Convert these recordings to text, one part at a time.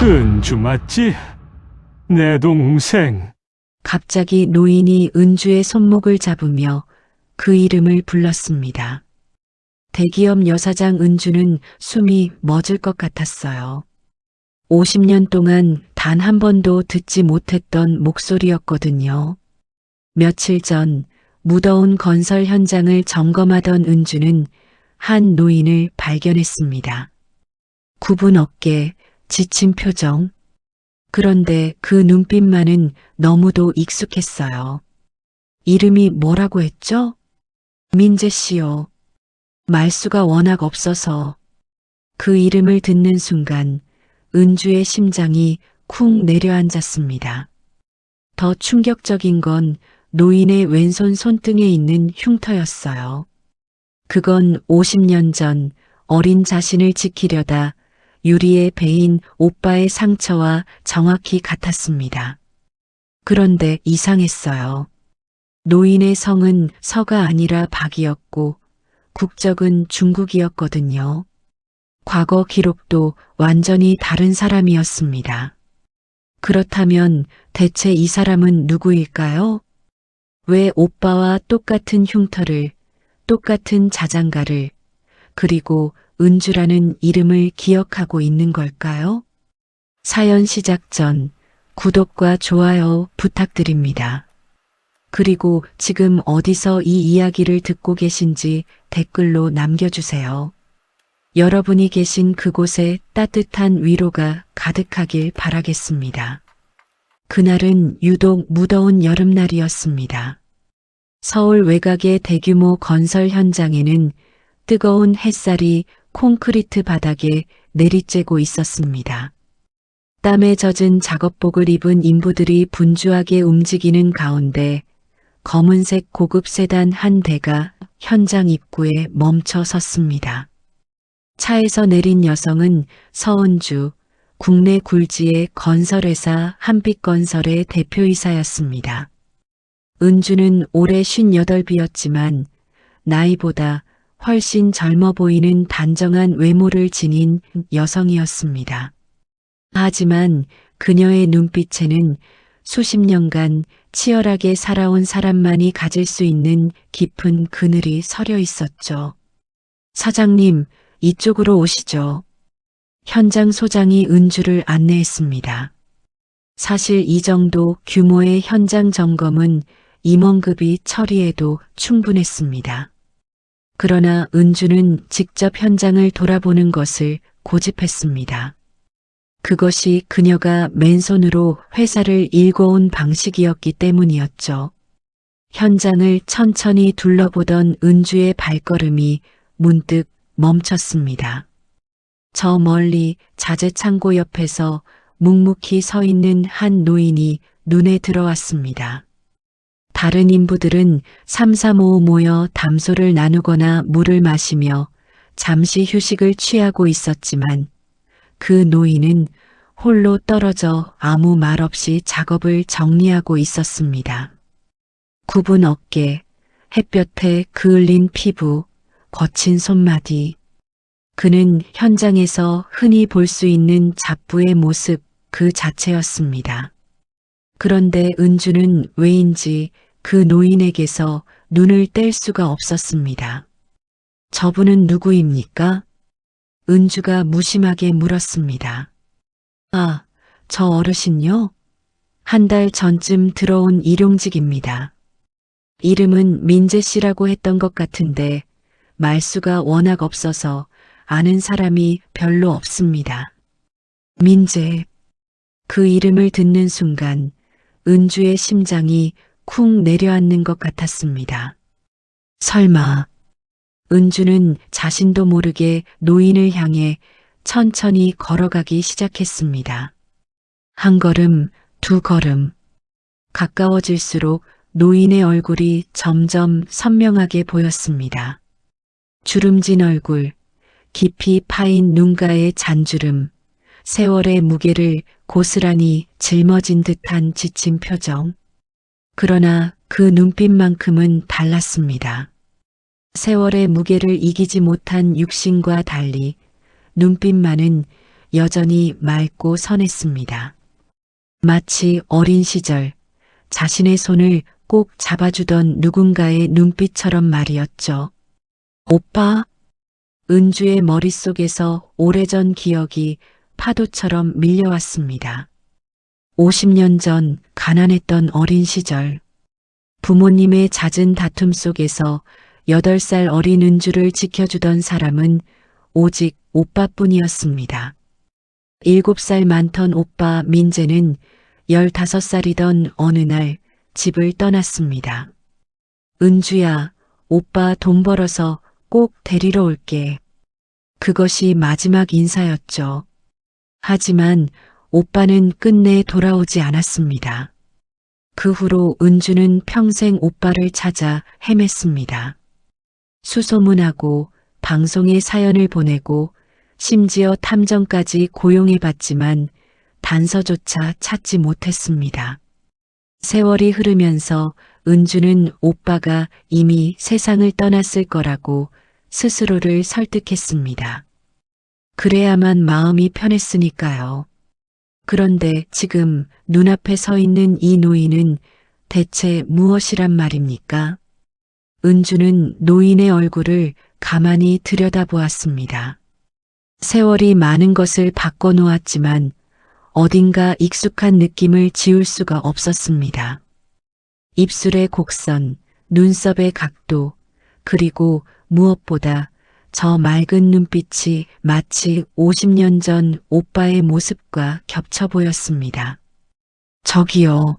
은주 맞지? 내 동생. 갑자기 노인이 은주의 손목을 잡으며 그 이름을 불렀습니다. 대기업 여사장 은주는 숨이 멎을 것 같았어요. 50년 동안 단 한 번도 듣지 못했던 목소리였거든요. 며칠 전 무더운 건설 현장을 점검하던 은주는 한 노인을 발견했습니다. 굽은 어깨, 지친 표정. 그런데 그 눈빛만은 너무도 익숙했어요. 이름이 뭐라고 했죠? 민재 씨요. 말수가 워낙 없어서 그 이름을 듣는 순간 은주의 심장이 쿵 내려앉았습니다. 더 충격적인 건 노인의 왼손 손등에 있는 흉터였어요. 그건 50년 전 어린 자신을 지키려다 유리에 베인 오빠의 상처와 정확히 같았습니다. 그런데 이상했어요. 노인의 성은 서가 아니라 박이었고 국적은 중국이었거든요. 과거 기록도 완전히 다른 사람이었습니다. 그렇다면 대체 이 사람은 누구일까요? 왜 오빠와 똑같은 흉터를, 똑같은 자장가를, 그리고 은주라는 이름을 기억하고 있는 걸까요? 사연 시작 전 구독과 좋아요 부탁드립니다. 그리고 지금 어디서 이 이야기를 듣고 계신지 댓글로 남겨주세요. 여러분이 계신 그곳에 따뜻한 위로가 가득하길 바라겠습니다. 그날은 유독 무더운 여름날이었습니다. 서울 외곽의 대규모 건설 현장에는 뜨거운 햇살이 콘크리트 바닥에 내리쬐고 있었습니다. 땀에 젖은 작업복을 입은 인부들이 분주하게 움직이는 가운데 검은색 고급 세단 한 대가 현장 입구에 멈춰 섰습니다. 차에서 내린 여성은 서은주, 국내 굴지의 건설회사 한빛건설의 대표이사였습니다. 은주는 올해 58이었지만 나이보다 훨씬 젊어 보이는 단정한 외모를 지닌 여성이었습니다. 하지만 그녀의 눈빛에는 수십 년간 치열하게 살아온 사람만이 가질 수 있는 깊은 그늘이 서려 있었죠. 사장님, 이쪽으로 오시죠. 현장 소장이 은주를 안내했습니다. 사실 이 정도 규모의 현장 점검은 임원급이 처리해도 충분했습니다. 그러나 은주는 직접 현장을 돌아보는 것을 고집했습니다. 그것이 그녀가 맨손으로 회사를 일궈온 방식이었기 때문이었죠. 현장을 천천히 둘러보던 은주의 발걸음이 문득 멈췄습니다. 저 멀리 자재 창고 옆에서 묵묵히 서 있는 한 노인이 눈에 들어왔습니다. 다른 인부들은 삼삼오오 모여 담소를 나누거나 물을 마시며 잠시 휴식을 취하고 있었지만 그 노인은 홀로 떨어져 아무 말 없이 작업을 정리하고 있었습니다. 굽은 어깨, 햇볕에 그을린 피부, 거친 손마디. 그는 현장에서 흔히 볼 수 있는 잡부의 모습 그 자체였습니다. 그런데 은주는 왜인지 그 노인에게서 눈을 뗄 수가 없었습니다. 저분은 누구입니까? 은주가 무심하게 물었습니다. 아, 저 어르신요? 한 달 전쯤 들어온 일용직입니다. 이름은 민재 씨라고 했던 것 같은데 말수가 워낙 없어서 아는 사람이 별로 없습니다. 민재. 그 이름을 듣는 순간 은주의 심장이 쿵 내려앉는 것 같았습니다. 설마. 은주는 자신도 모르게 노인을 향해 천천히 걸어가기 시작했습니다. 한 걸음, 두 걸음. 가까워질수록 노인의 얼굴이 점점 선명하게 보였습니다. 주름진 얼굴, 깊이 파인 눈가의 잔주름, 세월의 무게를 고스란히 짊어진 듯한 지친 표정. 그러나 그 눈빛만큼은 달랐습니다. 세월의 무게를 이기지 못한 육신과 달리 눈빛만은 여전히 맑고 선했습니다. 마치 어린 시절 자신의 손을 꼭 잡아주던 누군가의 눈빛처럼 말이었죠. 오빠? 은주의 머릿속에서 오래전 기억이 파도처럼 밀려왔습니다. 50년 전 가난했던 어린 시절, 부모님의 잦은 다툼 속에서 8살 어린 은주를 지켜주던 사람은 오직 오빠뿐이었습니다. 7살 많던 오빠 민재는 15살이던 어느 날 집을 떠났습니다. 은주야, 오빠 돈 벌어서 꼭 데리러 올게. 그것이 마지막 인사였죠. 하지만 오빠는 끝내 돌아오지 않았습니다. 그 후로 은주는 평생 오빠를 찾아 헤맸습니다. 수소문하고 방송에 사연을 보내고 심지어 탐정까지 고용해봤지만 단서조차 찾지 못했습니다. 세월이 흐르면서 은주는 오빠가 이미 세상을 떠났을 거라고 스스로를 설득했습니다. 그래야만 마음이 편했으니까요. 그런데 지금 눈앞에 서 있는 이 노인은 대체 무엇이란 말입니까? 은주는 노인의 얼굴을 가만히 들여다보았습니다. 세월이 많은 것을 바꿔놓았지만 어딘가 익숙한 느낌을 지울 수가 없었습니다. 입술의 곡선, 눈썹의 각도, 그리고 무엇보다 저 맑은 눈빛이 마치 50년 전 오빠의 모습과 겹쳐 보였습니다. 저기요.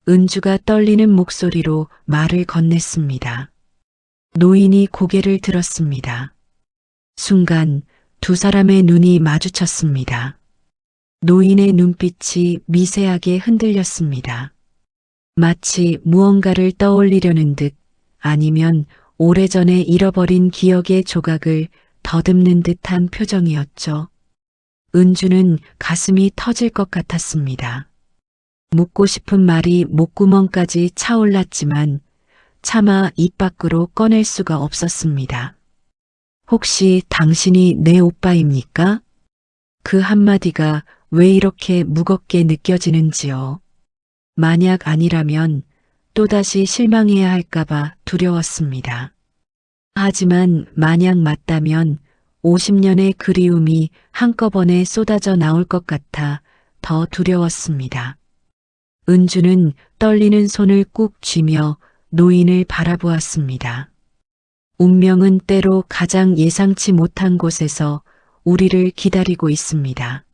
은주가 떨리는 목소리로 말을 건넸습니다. 노인이 고개를 들었습니다. 순간 두 사람의 눈이 마주쳤습니다. 노인의 눈빛이 미세하게 흔들렸습니다. 마치 무언가를 떠올리려는 듯 아니면 오래전에 잃어버린 기억의 조각을 더듬는 듯한 표정이었죠. 은주는 가슴이 터질 것 같았습니다. 묻고 싶은 말이 목구멍까지 차올랐지만 차마 입 밖으로 꺼낼 수가 없었습니다. 혹시 당신이 내 오빠입니까? 그 한마디가 왜 이렇게 무겁게 느껴지는지요. 만약 아니라면 또다시 실망해야 할까봐 두려웠습니다. 하지만 만약 맞다면 50년의 그리움이 한꺼번에 쏟아져 나올 것 같아 더 두려웠습니다. 은주는 떨리는 손을 꾹 쥐며 노인을 바라보았습니다. 운명은 때로 가장 예상치 못한 곳에서 우리를 기다리고 있습니다.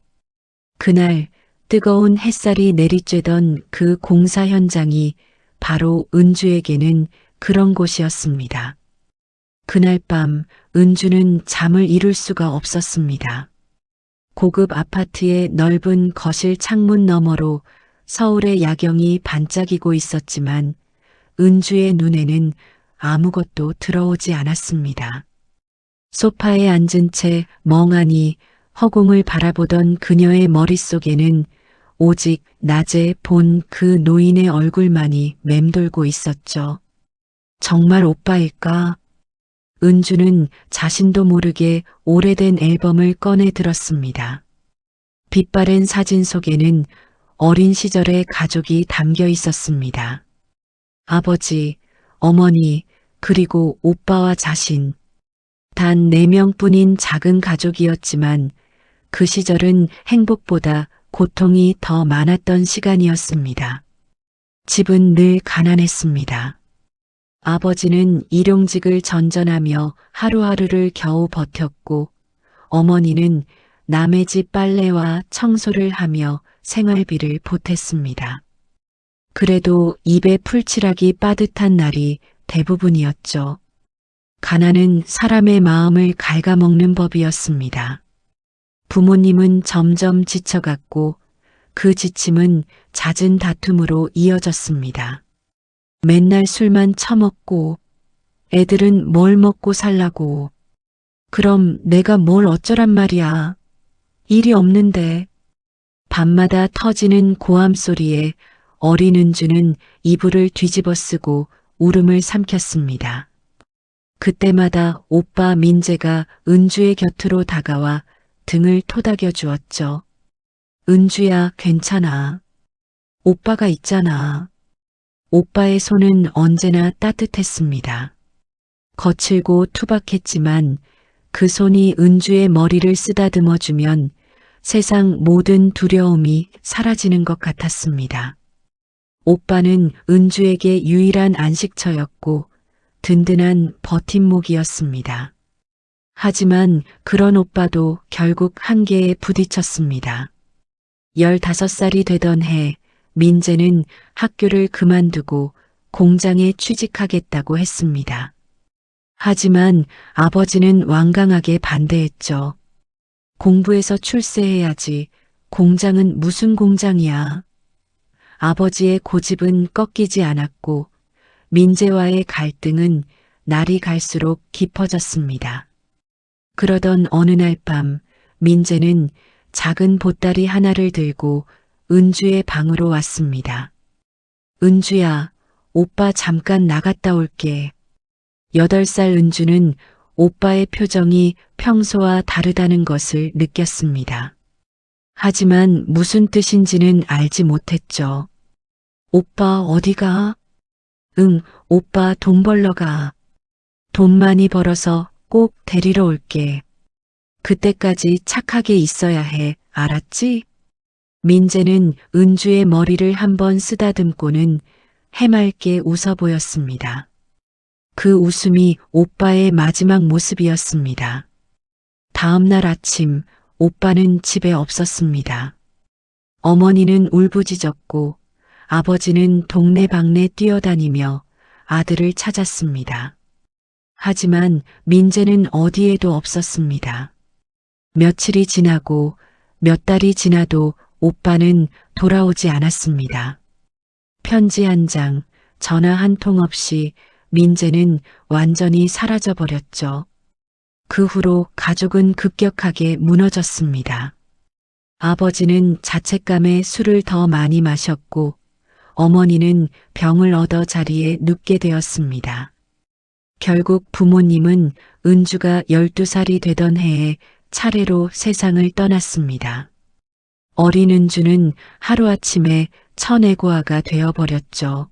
그날 뜨거운 햇살이 내리쬐던 그 공사 현장이 바로 은주에게는 그런 곳이었습니다. 그날 밤 은주는 잠을 이룰 수가 없었습니다. 고급 아파트의 넓은 거실 창문 너머로 서울의 야경이 반짝이고 있었지만 은주의 눈에는 아무것도 들어오지 않았습니다. 소파에 앉은 채 멍하니 허공을 바라보던 그녀의 머릿속에는 오직 낮에 본 그 노인의 얼굴만이 맴돌고 있었죠. 정말 오빠일까? 은주는 자신도 모르게 오래된 앨범을 꺼내 들었습니다. 빛바랜 사진 속에는 어린 시절의 가족이 담겨 있었습니다. 아버지, 어머니, 그리고 오빠와 자신. 단 4명뿐인 작은 가족이었지만 그 시절은 행복보다 고통이 더 많았던 시간이었습니다. 집은 늘 가난했습니다. 아버지는 일용직을 전전하며 하루하루를 겨우 버텼고 어머니는 남의 집 빨래와 청소를 하며 생활비를 보탰습니다. 그래도 입에 풀칠하기 빠듯한 날이 대부분이었죠. 가난은 사람의 마음을 갉아먹는 법이었습니다. 부모님은 점점 지쳐갔고 그 지침은 잦은 다툼으로 이어졌습니다. 맨날 술만 처먹고 애들은 뭘 먹고 살라고. 그럼 내가 뭘 어쩌란 말이야. 일이 없는데. 밤마다 터지는 고함 소리에 어린 은주는 이불을 뒤집어 쓰고 울음을 삼켰습니다. 그때마다 오빠 민재가 은주의 곁으로 다가와 등을 토닥여 주었죠. 은주야, 괜찮아. 오빠가 있잖아. 오빠의 손은 언제나 따뜻했습니다. 거칠고 투박했지만 그 손이 은주의 머리를 쓰다듬어 주면 세상 모든 두려움이 사라지는 것 같았습니다. 오빠는 은주에게 유일한 안식처였고 든든한 버팀목이었습니다. 하지만 그런 오빠도 결국 한계에 부딪혔습니다. 15살이 되던 해 민재는 학교를 그만두고 공장에 취직하겠다고 했습니다. 하지만 아버지는 완강하게 반대했죠. 공부해서 출세해야지. 공장은 무슨 공장이야. 아버지의 고집은 꺾이지 않았고 민재와의 갈등은 날이 갈수록 깊어졌습니다. 그러던 어느 날 밤 민재는 작은 보따리 하나를 들고 은주의 방으로 왔습니다. 은주야, 오빠 잠깐 나갔다 올게. 8살 은주는 오빠의 표정이 평소와 다르다는 것을 느꼈습니다. 하지만 무슨 뜻인지는 알지 못했죠. 오빠 어디가? 응, 오빠 돈 벌러 가. 돈 많이 벌어서 꼭 데리러 올게. 그때까지 착하게 있어야 해, 알았지? 민재는 은주의 머리를 한번 쓰다듬고는 해맑게 웃어 보였습니다. 그 웃음이 오빠의 마지막 모습이었습니다. 다음 날 아침 오빠는 집에 없었습니다. 어머니는 울부짖었고 아버지는 동네방네 뛰어다니며 아들을 찾았습니다. 하지만 민재는 어디에도 없었습니다. 며칠이 지나고 몇 달이 지나도 오빠는 돌아오지 않았습니다. 편지 한 장, 전화 한 통 없이 민재는 완전히 사라져버렸죠. 그 후로 가족은 급격하게 무너졌습니다. 아버지는 자책감에 술을 더 많이 마셨고 어머니는 병을 얻어 자리에 눕게 되었습니다. 결국 부모님은 은주가 12살이 되던 해에 차례로 세상을 떠났습니다. 어린 은주는 하루아침에 천외고아가 되어버렸죠.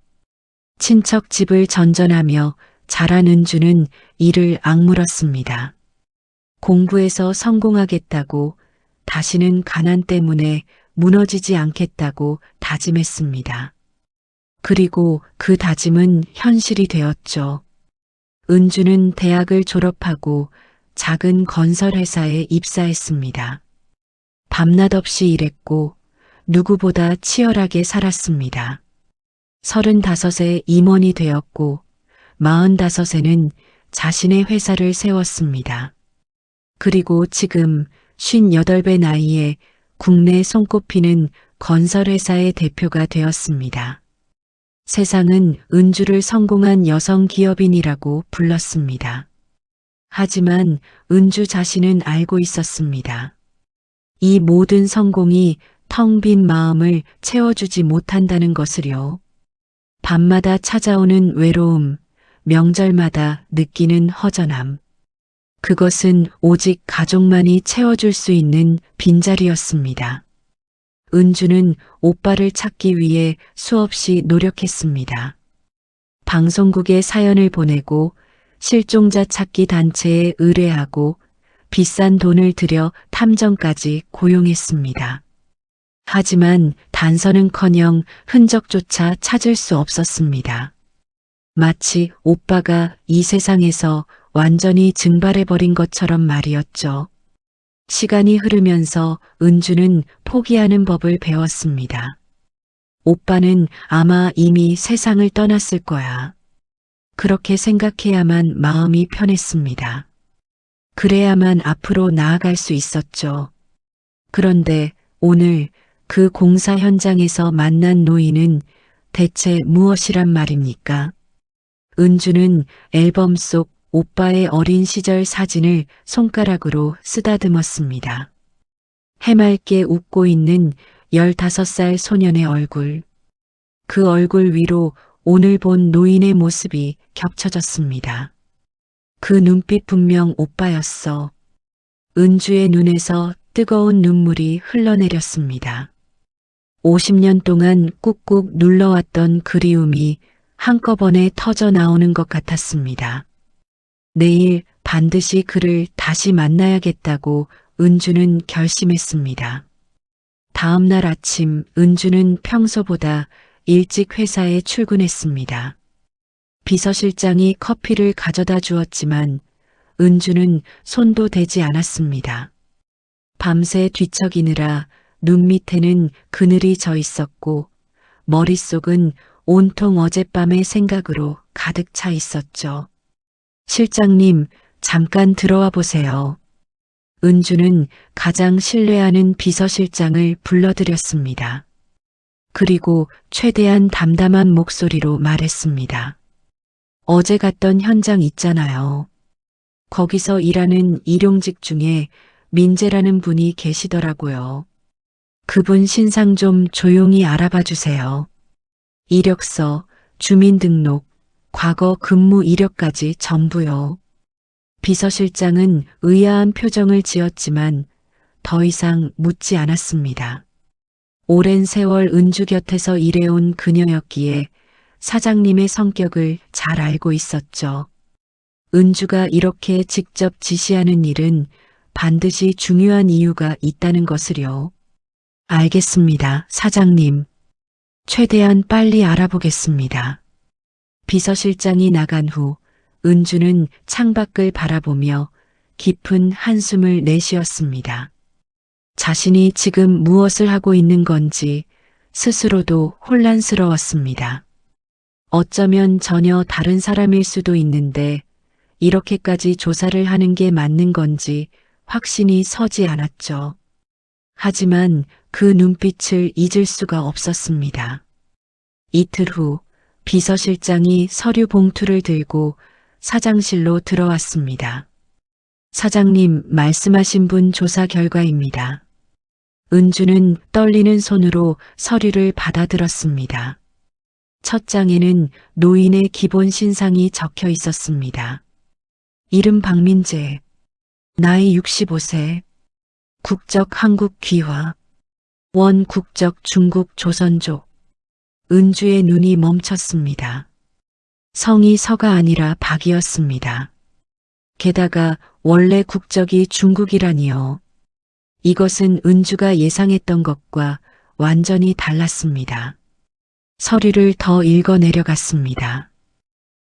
친척 집을 전전하며 자란 은주는 이를 악물었습니다. 공부에서 성공하겠다고 다시는 가난 때문에 무너지지 않겠다고 다짐했습니다. 그리고 그 다짐은 현실이 되었죠. 은주는 대학을 졸업하고 작은 건설회사에 입사했습니다. 밤낮 없이 일했고 누구보다 치열하게 살았습니다. 35에 임원이 되었고 45에는 자신의 회사를 세웠습니다. 그리고 지금 58배 나이에 국내 손꼽히는 건설회사의 대표가 되었습니다. 세상은 은주를 성공한 여성 기업인이라고 불렀습니다. 하지만 은주 자신은 알고 있었습니다. 이 모든 성공이 텅 빈 마음을 채워주지 못한다는 것을요. 밤마다 찾아오는 외로움, 명절마다 느끼는 허전함. 그것은 오직 가족만이 채워줄 수 있는 빈자리였습니다. 은주는 오빠를 찾기 위해 수없이 노력했습니다. 방송국에 사연을 보내고 실종자 찾기 단체에 의뢰하고 비싼 돈을 들여 탐정까지 고용했습니다. 하지만 단서는커녕 흔적조차 찾을 수 없었습니다. 마치 오빠가 이 세상에서 완전히 증발해버린 것처럼 말이었죠. 시간이 흐르면서 은주는 포기하는 법을 배웠습니다. 오빠는 아마 이미 세상을 떠났을 거야. 그렇게 생각해야만 마음이 편했습니다. 그래야만 앞으로 나아갈 수 있었죠. 그런데 오늘 그 공사 현장에서 만난 노인은 대체 무엇이란 말입니까? 은주는 앨범 속 오빠의 어린 시절 사진을 손가락으로 쓰다듬었습니다. 해맑게 웃고 있는 15살 소년의 얼굴. 그 얼굴 위로 오늘 본 노인의 모습이 겹쳐졌습니다. 그 눈빛 분명 오빠였어. 은주의 눈에서 뜨거운 눈물이 흘러내렸습니다. 50년 동안 꾹꾹 눌러왔던 그리움이 한꺼번에 터져 나오는 것 같았습니다. 내일 반드시 그를 다시 만나야겠다고 은주는 결심했습니다. 다음 날 아침 은주는 평소보다 일찍 회사에 출근했습니다. 비서실장이 커피를 가져다 주었지만 은주는 손도 대지 않았습니다. 밤새 뒤척이느라 눈 밑에는 그늘이 져 있었고 머릿속은 온통 어젯밤의 생각으로 가득 차 있었죠. 실장님, 잠깐 들어와 보세요. 은주는 가장 신뢰하는 비서실장을 불러들였습니다. 그리고 최대한 담담한 목소리로 말했습니다. 어제 갔던 현장 있잖아요. 거기서 일하는 일용직 중에 민재라는 분이 계시더라고요. 그분 신상 좀 조용히 알아봐 주세요. 이력서, 주민등록, 과거 근무 이력까지 전부요. 비서실장은 의아한 표정을 지었지만 더 이상 묻지 않았습니다. 오랜 세월 은주 곁에서 일해온 그녀였기에 사장님의 성격을 잘 알고 있었죠. 은주가 이렇게 직접 지시하는 일은 반드시 중요한 이유가 있다는 것을요. 알겠습니다, 사장님. 최대한 빨리 알아보겠습니다. 비서실장이 나간 후 은주는 창밖을 바라보며 깊은 한숨을 내쉬었습니다. 자신이 지금 무엇을 하고 있는 건지 스스로도 혼란스러웠습니다. 어쩌면 전혀 다른 사람일 수도 있는데 이렇게까지 조사를 하는 게 맞는 건지 확신이 서지 않았죠. 하지만 그 눈빛을 잊을 수가 없었습니다. 이틀 후 비서실장이 서류 봉투를 들고 사장실로 들어왔습니다. 사장님, 말씀하신 분 조사 결과입니다. 은주는 떨리는 손으로 서류를 받아들었습니다. 첫 장에는 노인의 기본 신상이 적혀 있었습니다. 이름 박민재, 나이 65세, 국적 한국 귀화, 원 국적 중국 조선족. 은주의 눈이 멈췄습니다. 성이 서가 아니라 박이었습니다. 게다가 원래 국적이 중국이라니요. 이것은 은주가 예상했던 것과 완전히 달랐습니다. 서류를 더 읽어 내려갔습니다.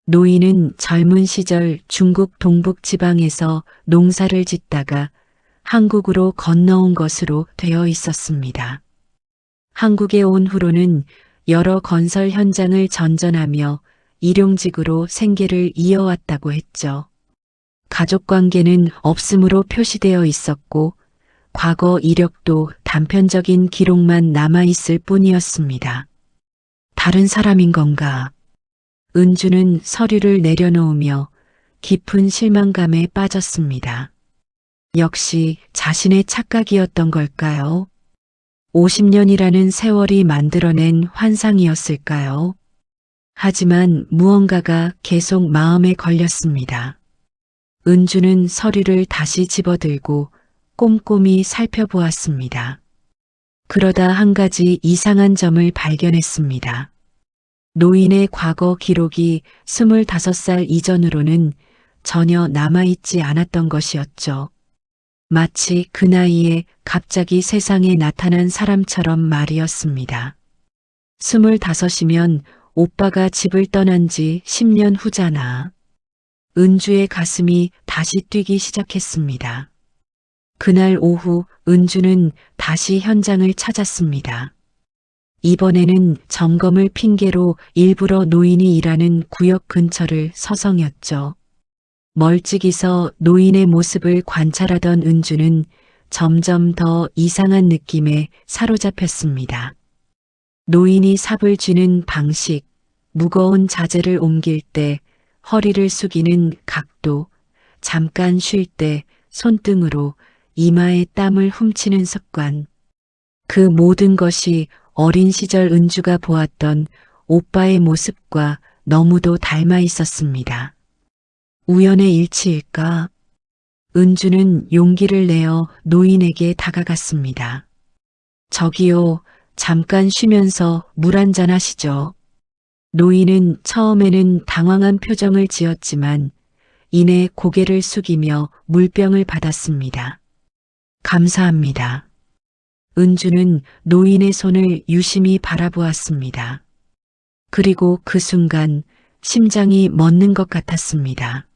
노인은 젊은 시절 중국 동북 지방에서 농사를 짓다가 한국으로 건너온 것으로 되어 있었습니다. 한국에 온 후로는 여러 건설 현장을 전전하며 일용직으로 생계를 이어왔다고 했죠. 가족관계는 없음으로 표시되어 있었고 과거 이력도 단편적인 기록만 남아있을 뿐이었습니다. 다른 사람인 건가? 은주는 서류를 내려놓으며 깊은 실망감에 빠졌습니다. 역시 자신의 착각이었던 걸까요? 50년이라는 세월이 만들어낸 환상이었을까요? 하지만 무언가가 계속 마음에 걸렸습니다. 은주는 서류를 다시 집어들고 꼼꼼히 살펴보았습니다. 그러다 한 가지 이상한 점을 발견했습니다. 노인의 과거 기록이 25살 이전으로는 전혀 남아있지 않았던 것이었죠. 마치 그 나이에 갑자기 세상에 나타난 사람처럼 말이었습니다. 25이면 오빠가 집을 떠난 지 10년 후잖아. 은주의 가슴이 다시 뛰기 시작했습니다. 그날 오후 은주는 다시 현장을 찾았습니다. 이번에는 점검을 핑계로 일부러 노인이 일하는 구역 근처를 서성였죠. 멀찍이서 노인의 모습을 관찰하던 은주는 점점 더 이상한 느낌에 사로잡혔습니다. 노인이 삽을 쥐는 방식, 무거운 자재를 옮길 때 허리를 숙이는 각도, 잠깐 쉴 때 손등으로 이마에 땀을 훔치는 습관. 그 모든 것이 어린 시절 은주가 보았던 오빠의 모습과 너무도 닮아 있었습니다. 우연의 일치일까? 은주는 용기를 내어 노인에게 다가갔습니다. 저기요, 잠깐 쉬면서 물 한잔 하시죠. 노인은 처음에는 당황한 표정을 지었지만 이내 고개를 숙이며 물병을 받았습니다. 감사합니다. 은주는 노인의 손을 유심히 바라보았습니다. 그리고 그 순간 심장이 멎는 것 같았습니다.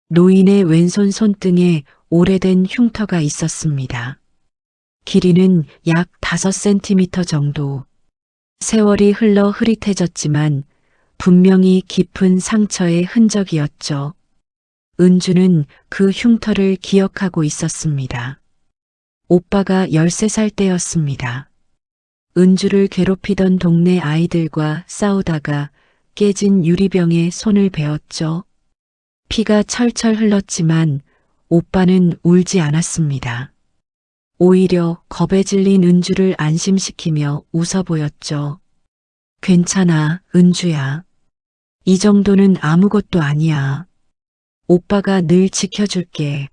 노인의 왼손 손등에 오래된 흉터가 있었습니다. 길이는 약 5cm 정도. 세월이 흘러 흐릿해졌지만 분명히 깊은 상처의 흔적이었죠. 은주는 그 흉터를 기억하고 있었습니다. 오빠가 13살 때였습니다. 은주를 괴롭히던 동네 아이들과 싸우다가 깨진 유리병에 손을 베었죠. 피가 철철 흘렀지만 오빠는 울지 않았습니다. 오히려 겁에 질린 은주를 안심시키며 웃어 보였죠. 괜찮아, 은주야. 이 정도는 아무것도 아니야. 오빠가 늘 지켜줄게.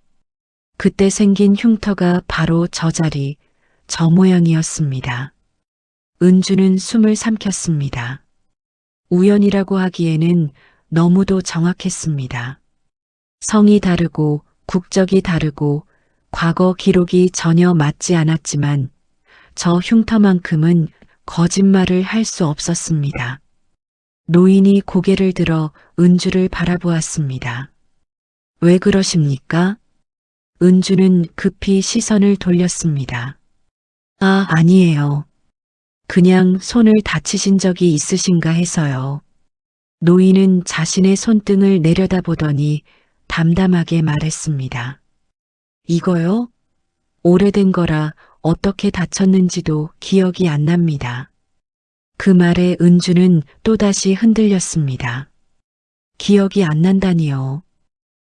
그때 생긴 흉터가 바로 저 자리, 저 모양이었습니다. 은주는 숨을 삼켰습니다. 우연이라고 하기에는 너무도 정확했습니다. 성이 다르고 국적이 다르고 과거 기록이 전혀 맞지 않았지만 저 흉터만큼은 거짓말을 할 수 없었습니다. 노인이 고개를 들어 은주를 바라보았습니다. 왜 그러십니까? 은주는 급히 시선을 돌렸습니다. 아, 아니에요. 그냥 손을 다치신 적이 있으신가 해서요. 노인은 자신의 손등을 내려다보더니 담담하게 말했습니다. 이거요? 오래된 거라 어떻게 다쳤는지도 기억이 안 납니다. 그 말에 은주는 또다시 흔들렸습니다. 기억이 안 난다니요.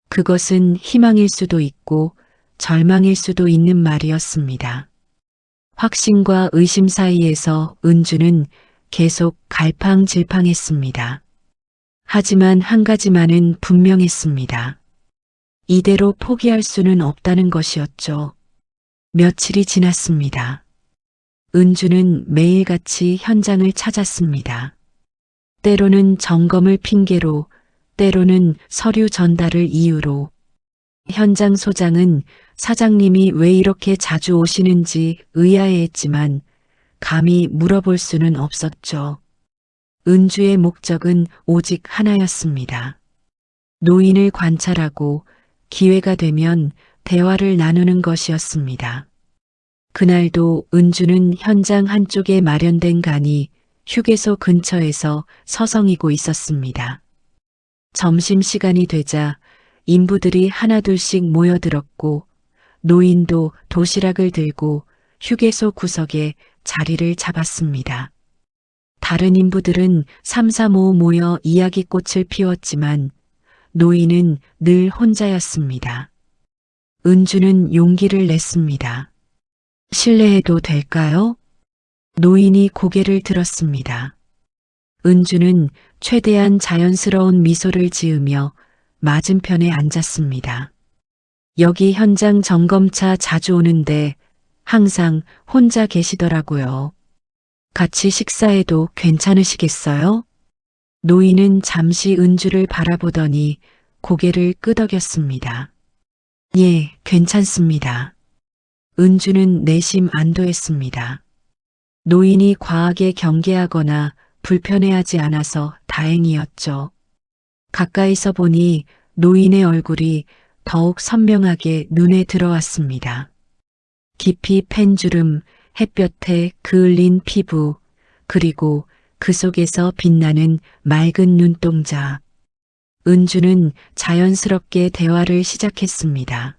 그것은 희망일 수도 있고 절망일 수도 있는 말이었습니다. 확신과 의심 사이에서 은주는 계속 갈팡질팡했습니다. 하지만 한 가지만은 분명했습니다. 이대로 포기할 수는 없다는 것이었죠. 며칠이 지났습니다. 은주는 매일같이 현장을 찾았습니다. 때로는 점검을 핑계로, 때로는 서류 전달을 이유로. 현장 소장은 사장님이 왜 이렇게 자주 오시는지 의아해했지만 감히 물어볼 수는 없었죠. 은주의 목적은 오직 하나였습니다. 노인을 관찰하고 기회가 되면 대화를 나누는 것이었습니다. 그날도 은주는 현장 한쪽에 마련된 간이 휴게소 근처에서 서성이고 있었습니다. 점심시간이 되자 인부들이 하나둘씩 모여들었고 노인도 도시락을 들고 휴게소 구석에 자리를 잡았습니다. 다른 인부들은 삼삼오오 모여 이야기꽃을 피웠지만 노인은 늘 혼자였습니다. 은주는 용기를 냈습니다. 실례해도 될까요? 노인이 고개를 들었습니다. 은주는 최대한 자연스러운 미소를 지으며 맞은편에 앉았습니다. 여기 현장 점검차 자주 오는데 항상 혼자 계시더라고요. 같이 식사해도 괜찮으시겠어요? 노인은 잠시 은주를 바라보더니 고개를 끄덕였습니다. 예, 괜찮습니다. 은주는 내심 안도했습니다. 노인이 과하게 경계하거나 불편해하지 않아서 다행이었죠. 가까이서 보니 노인의 얼굴이 더욱 선명하게 눈에 들어왔습니다. 깊이 팬 주름, 햇볕에 그을린 피부, 그리고 그 속에서 빛나는 맑은 눈동자. 은주는 자연스럽게 대화를 시작했습니다.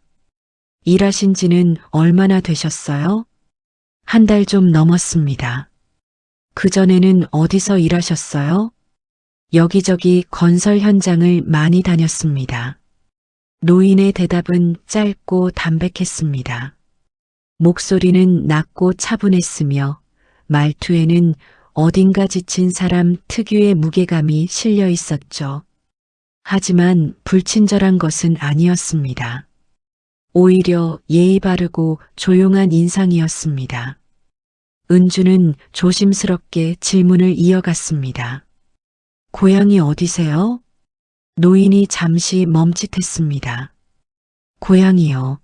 일하신 지는 얼마나 되셨어요? 한 달 좀 넘었습니다. 그전에는 어디서 일하셨어요? 여기저기 건설 현장을 많이 다녔습니다. 노인의 대답은 짧고 담백했습니다. 목소리는 낮고 차분했으며 말투에는 어딘가 지친 사람 특유의 무게감이 실려 있었죠. 하지만 불친절한 것은 아니었습니다. 오히려 예의 바르고 조용한 인상이었습니다. 은주는 조심스럽게 질문을 이어갔습니다. 고향이 어디세요? 노인이 잠시 멈칫했습니다. 고향이요.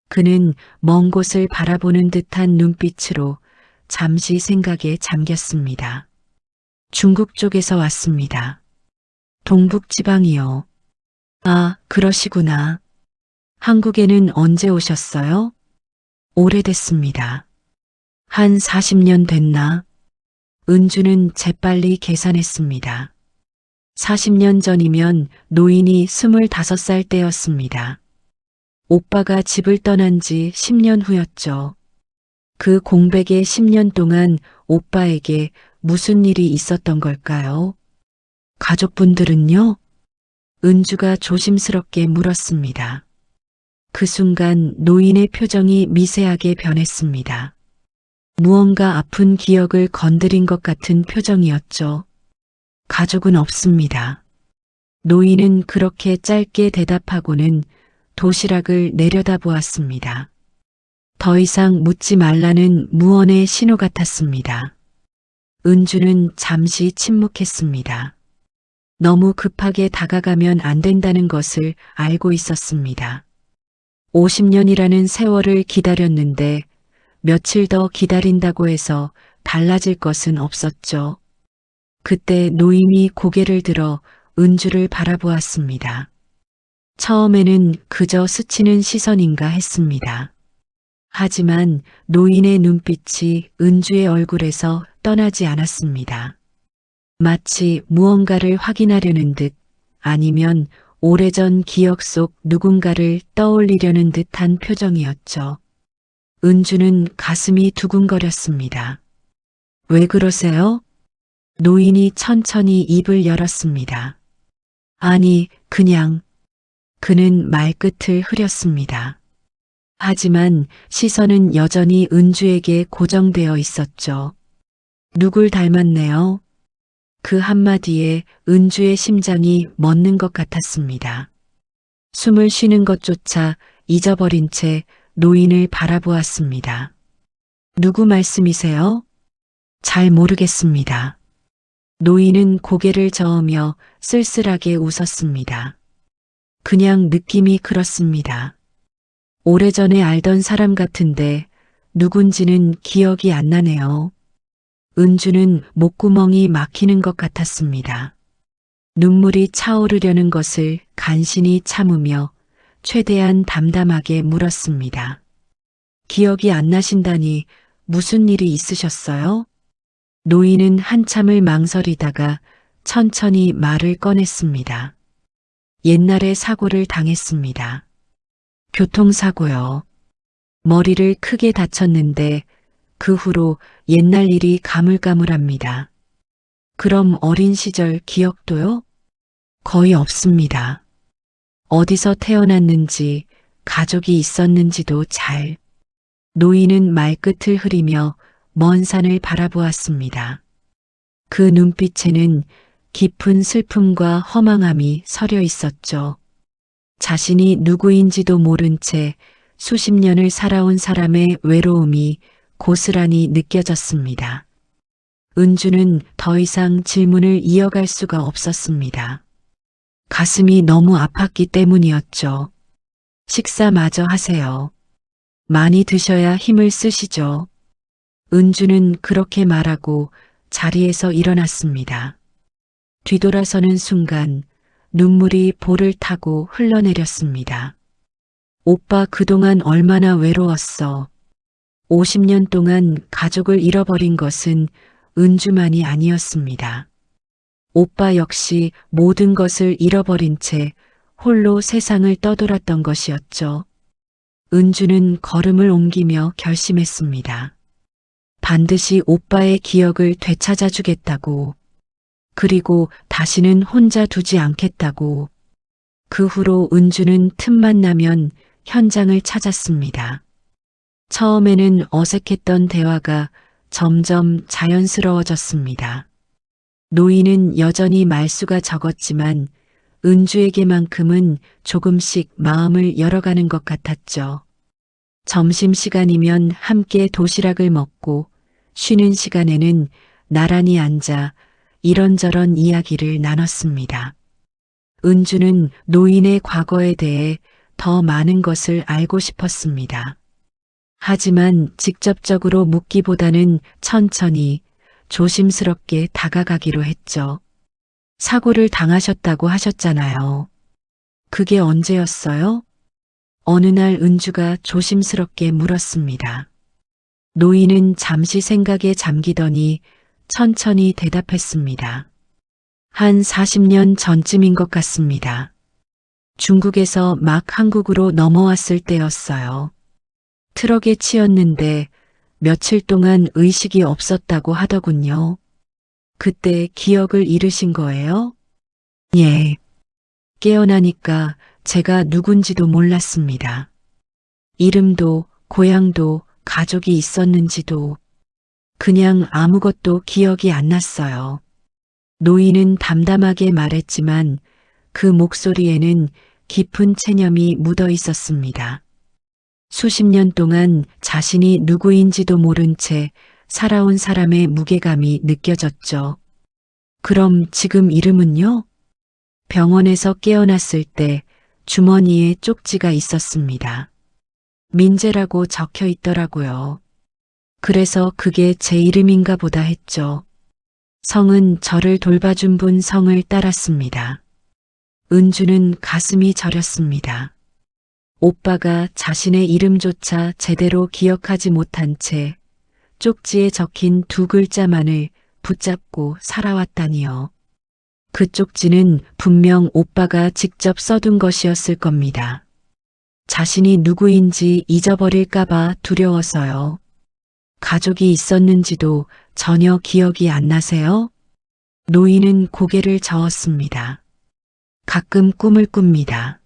그는 먼 곳을 바라보는 듯한 눈빛으로 잠시 생각에 잠겼습니다. 중국 쪽에서 왔습니다. 동북지방이요. 아, 그러시구나. 한국에는 언제 오셨어요? 오래됐습니다. 한 40년 됐나? 은주는 재빨리 계산했습니다. 40년 전이면 노인이 25살 때였습니다. 오빠가 집을 떠난 지 10년 후였죠. 그 공백의 10년 동안 오빠에게 무슨 일이 있었던 걸까요? 가족분들은요? 은주가 조심스럽게 물었습니다. 그 순간 노인의 표정이 미세하게 변했습니다. 무언가 아픈 기억을 건드린 것 같은 표정이었죠. 가족은 없습니다. 노인은 그렇게 짧게 대답하고는 도시락을 내려다보았습니다. 더 이상 묻지 말라는 무언의 신호 같았습니다. 은주는 잠시 침묵했습니다. 너무 급하게 다가가면 안 된다는 것을 알고 있었습니다. 50년이라는 세월을 기다렸는데 며칠 더 기다린다고 해서 달라질 것은 없었죠. 그때 노인이 고개를 들어 은주를 바라보았습니다. 처음에는 그저 스치는 시선인가 했습니다. 하지만 노인의 눈빛이 은주의 얼굴에서 떠나지 않았습니다. 마치 무언가를 확인하려는 듯 아니면 오래전 기억 속 누군가를 떠올리려는 듯한 표정이었죠. 은주는 가슴이 두근거렸습니다. 왜 그러세요? 노인이 천천히 입을 열었습니다. 아니, 그냥. 그는 말끝을 흐렸습니다. 하지만 시선은 여전히 은주에게 고정되어 있었죠. 누굴 닮았네요? 그 한마디에 은주의 심장이 멎는 것 같았습니다. 숨을 쉬는 것조차 잊어버린 채 노인을 바라보았습니다. 누구 말씀이세요? 잘 모르겠습니다. 노인은 고개를 저으며 쓸쓸하게 웃었습니다. 그냥 느낌이 그렇습니다. 오래전에 알던 사람 같은데 누군지는 기억이 안 나네요. 은주는 목구멍이 막히는 것 같았습니다. 눈물이 차오르려는 것을 간신히 참으며 최대한 담담하게 물었습니다. 기억이 안 나신다니 무슨 일이 있으셨어요? 노인은 한참을 망설이다가 천천히 말을 꺼냈습니다. 옛날에 사고를 당했습니다. 교통사고요. 머리를 크게 다쳤는데 그 후로 옛날 일이 가물가물합니다. 그럼 어린 시절 기억도요? 거의 없습니다. 어디서 태어났는지, 가족이 있었는지도 잘. 노인은 말끝을 흐리며 먼 산을 바라보았습니다. 그 눈빛에는 깊은 슬픔과 허망함이 서려 있었죠. 자신이 누구인지도 모른 채 수십 년을 살아온 사람의 외로움이 고스란히 느껴졌습니다. 은주는 더 이상 질문을 이어갈 수가 없었습니다. 가슴이 너무 아팠기 때문이었죠. 식사마저 하세요. 많이 드셔야 힘을 쓰시죠. 은주는 그렇게 말하고 자리에서 일어났습니다. 뒤돌아서는 순간 눈물이 볼을 타고 흘러내렸습니다. 오빠 그동안 얼마나 외로웠어. 50년 동안 가족을 잃어버린 것은 은주만이 아니었습니다. 오빠 역시 모든 것을 잃어버린 채 홀로 세상을 떠돌았던 것이었죠. 은주는 걸음을 옮기며 결심했습니다. 반드시 오빠의 기억을 되찾아주겠다고. 그리고 다시는 혼자 두지 않겠다고. 그 후로 은주는 틈만 나면 현장을 찾았습니다. 처음에는 어색했던 대화가 점점 자연스러워졌습니다. 노인은 여전히 말수가 적었지만 은주에게만큼은 조금씩 마음을 열어가는 것 같았죠. 점심시간이면 함께 도시락을 먹고 쉬는 시간에는 나란히 앉아 이런저런 이야기를 나눴습니다. 은주는 노인의 과거에 대해 더 많은 것을 알고 싶었습니다. 하지만 직접적으로 묻기보다는 천천히 조심스럽게 다가가기로 했죠. 사고를 당하셨다고 하셨잖아요. 그게 언제였어요? 어느 날 은주가 조심스럽게 물었습니다. 노인은 잠시 생각에 잠기더니 천천히 대답했습니다. 한 40년 전쯤인 것 같습니다. 중국에서 막 한국으로 넘어왔을 때였어요. 트럭에 치였는데 며칠 동안 의식이 없었다고 하더군요. 그때 기억을 잃으신 거예요? 예. 깨어나니까 제가 누군지도 몰랐습니다. 이름도 고향도 가족이 있었는지도 그냥 아무것도 기억이 안 났어요. 노인은 담담하게 말했지만 그 목소리에는 깊은 체념이 묻어 있었습니다. 수십 년 동안 자신이 누구인지도 모른 채 살아온 사람의 무게감이 느껴졌죠. 그럼 지금 이름은요? 병원에서 깨어났을 때 주머니에 쪽지가 있었습니다. 민재라고 적혀 있더라고요. 그래서 그게 제 이름인가 보다 했죠. 성은 저를 돌봐준 분 성을 따랐습니다. 은주는 가슴이 저렸습니다. 오빠가 자신의 이름조차 제대로 기억하지 못한 채 쪽지에 적힌 두 글자만을 붙잡고 살아왔다니요. 그 쪽지는 분명 오빠가 직접 써둔 것이었을 겁니다. 자신이 누구인지 잊어버릴까봐 두려워서요. 가족이 있었는지도 전혀 기억이 안 나세요? 노인은 고개를 저었습니다. 가끔 꿈을 꿉니다.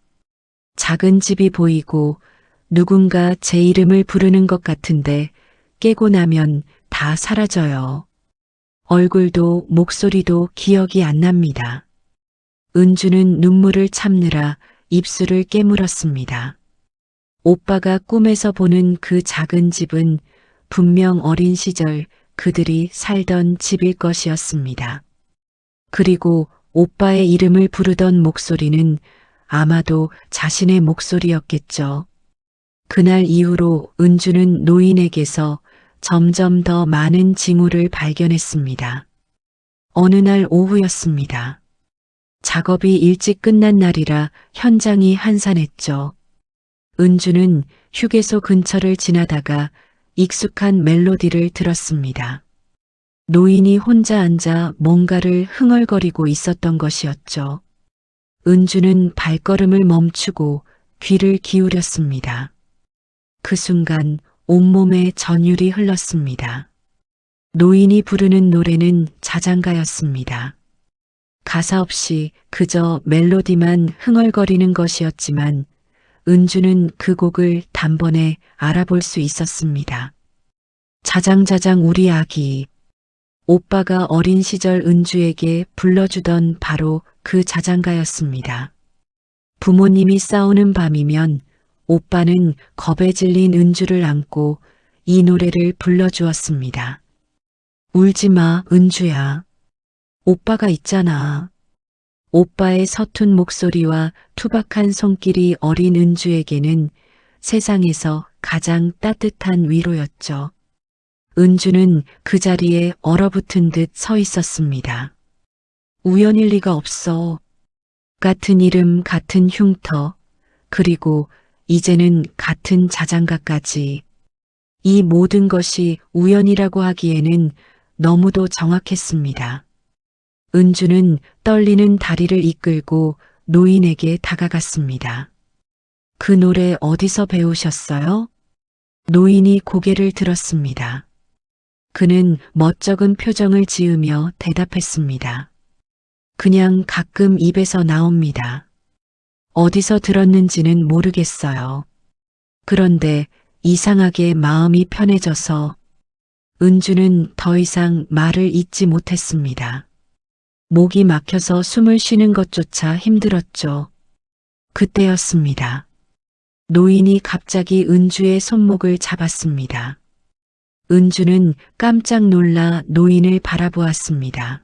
작은 집이 보이고 누군가 제 이름을 부르는 것 같은데 깨고 나면 다 사라져요. 얼굴도 목소리도 기억이 안 납니다. 은주는 눈물을 참느라 입술을 깨물었습니다. 오빠가 꿈에서 보는 그 작은 집은 분명 어린 시절 그들이 살던 집일 것이었습니다. 그리고 오빠의 이름을 부르던 목소리는 아마도 자신의 목소리였겠죠. 그날 이후로 은주는 노인에게서 점점 더 많은 징후를 발견했습니다. 어느 날 오후였습니다. 작업이 일찍 끝난 날이라 현장이 한산했죠. 은주는 휴게소 근처를 지나다가 익숙한 멜로디를 들었습니다. 노인이 혼자 앉아 뭔가를 흥얼거리고 있었던 것이었죠. 은주는 발걸음을 멈추고 귀를 기울였습니다. 그 순간 온몸에 전율이 흘렀습니다. 노인이 부르는 노래는 자장가였습니다. 가사 없이 그저 멜로디만 흥얼거리는 것이었지만 은주는 그 곡을 단번에 알아볼 수 있었습니다. 자장자장 우리 아기. 오빠가 어린 시절 은주에게 불러주던 바로 그 자장가였습니다. 부모님이 싸우는 밤이면 오빠는 겁에 질린 은주를 안고 이 노래를 불러주었습니다. 울지 마, 은주야. 오빠가 있잖아. 오빠의 서툰 목소리와 투박한 손길이 어린 은주에게는 세상에서 가장 따뜻한 위로였죠. 은주는 그 자리에 얼어붙은 듯 서 있었습니다. 우연일 리가 없어. 같은 이름, 같은 흉터, 그리고 이제는 같은 자장가까지. 이 모든 것이 우연이라고 하기에는 너무도 정확했습니다. 은주는 떨리는 다리를 이끌고 노인에게 다가갔습니다. 그 노래 어디서 배우셨어요? 노인이 고개를 들었습니다. 그는 멋쩍은 표정을 지으며 대답했습니다. 그냥 가끔 입에서 나옵니다. 어디서 들었는지는 모르겠어요. 그런데 이상하게 마음이 편해져서 은주는 더 이상 말을 잇지 못했습니다. 목이 막혀서 숨을 쉬는 것조차 힘들었죠. 그때였습니다. 노인이 갑자기 은주의 손목을 잡았습니다. 은주는 깜짝 놀라 노인을 바라보았습니다.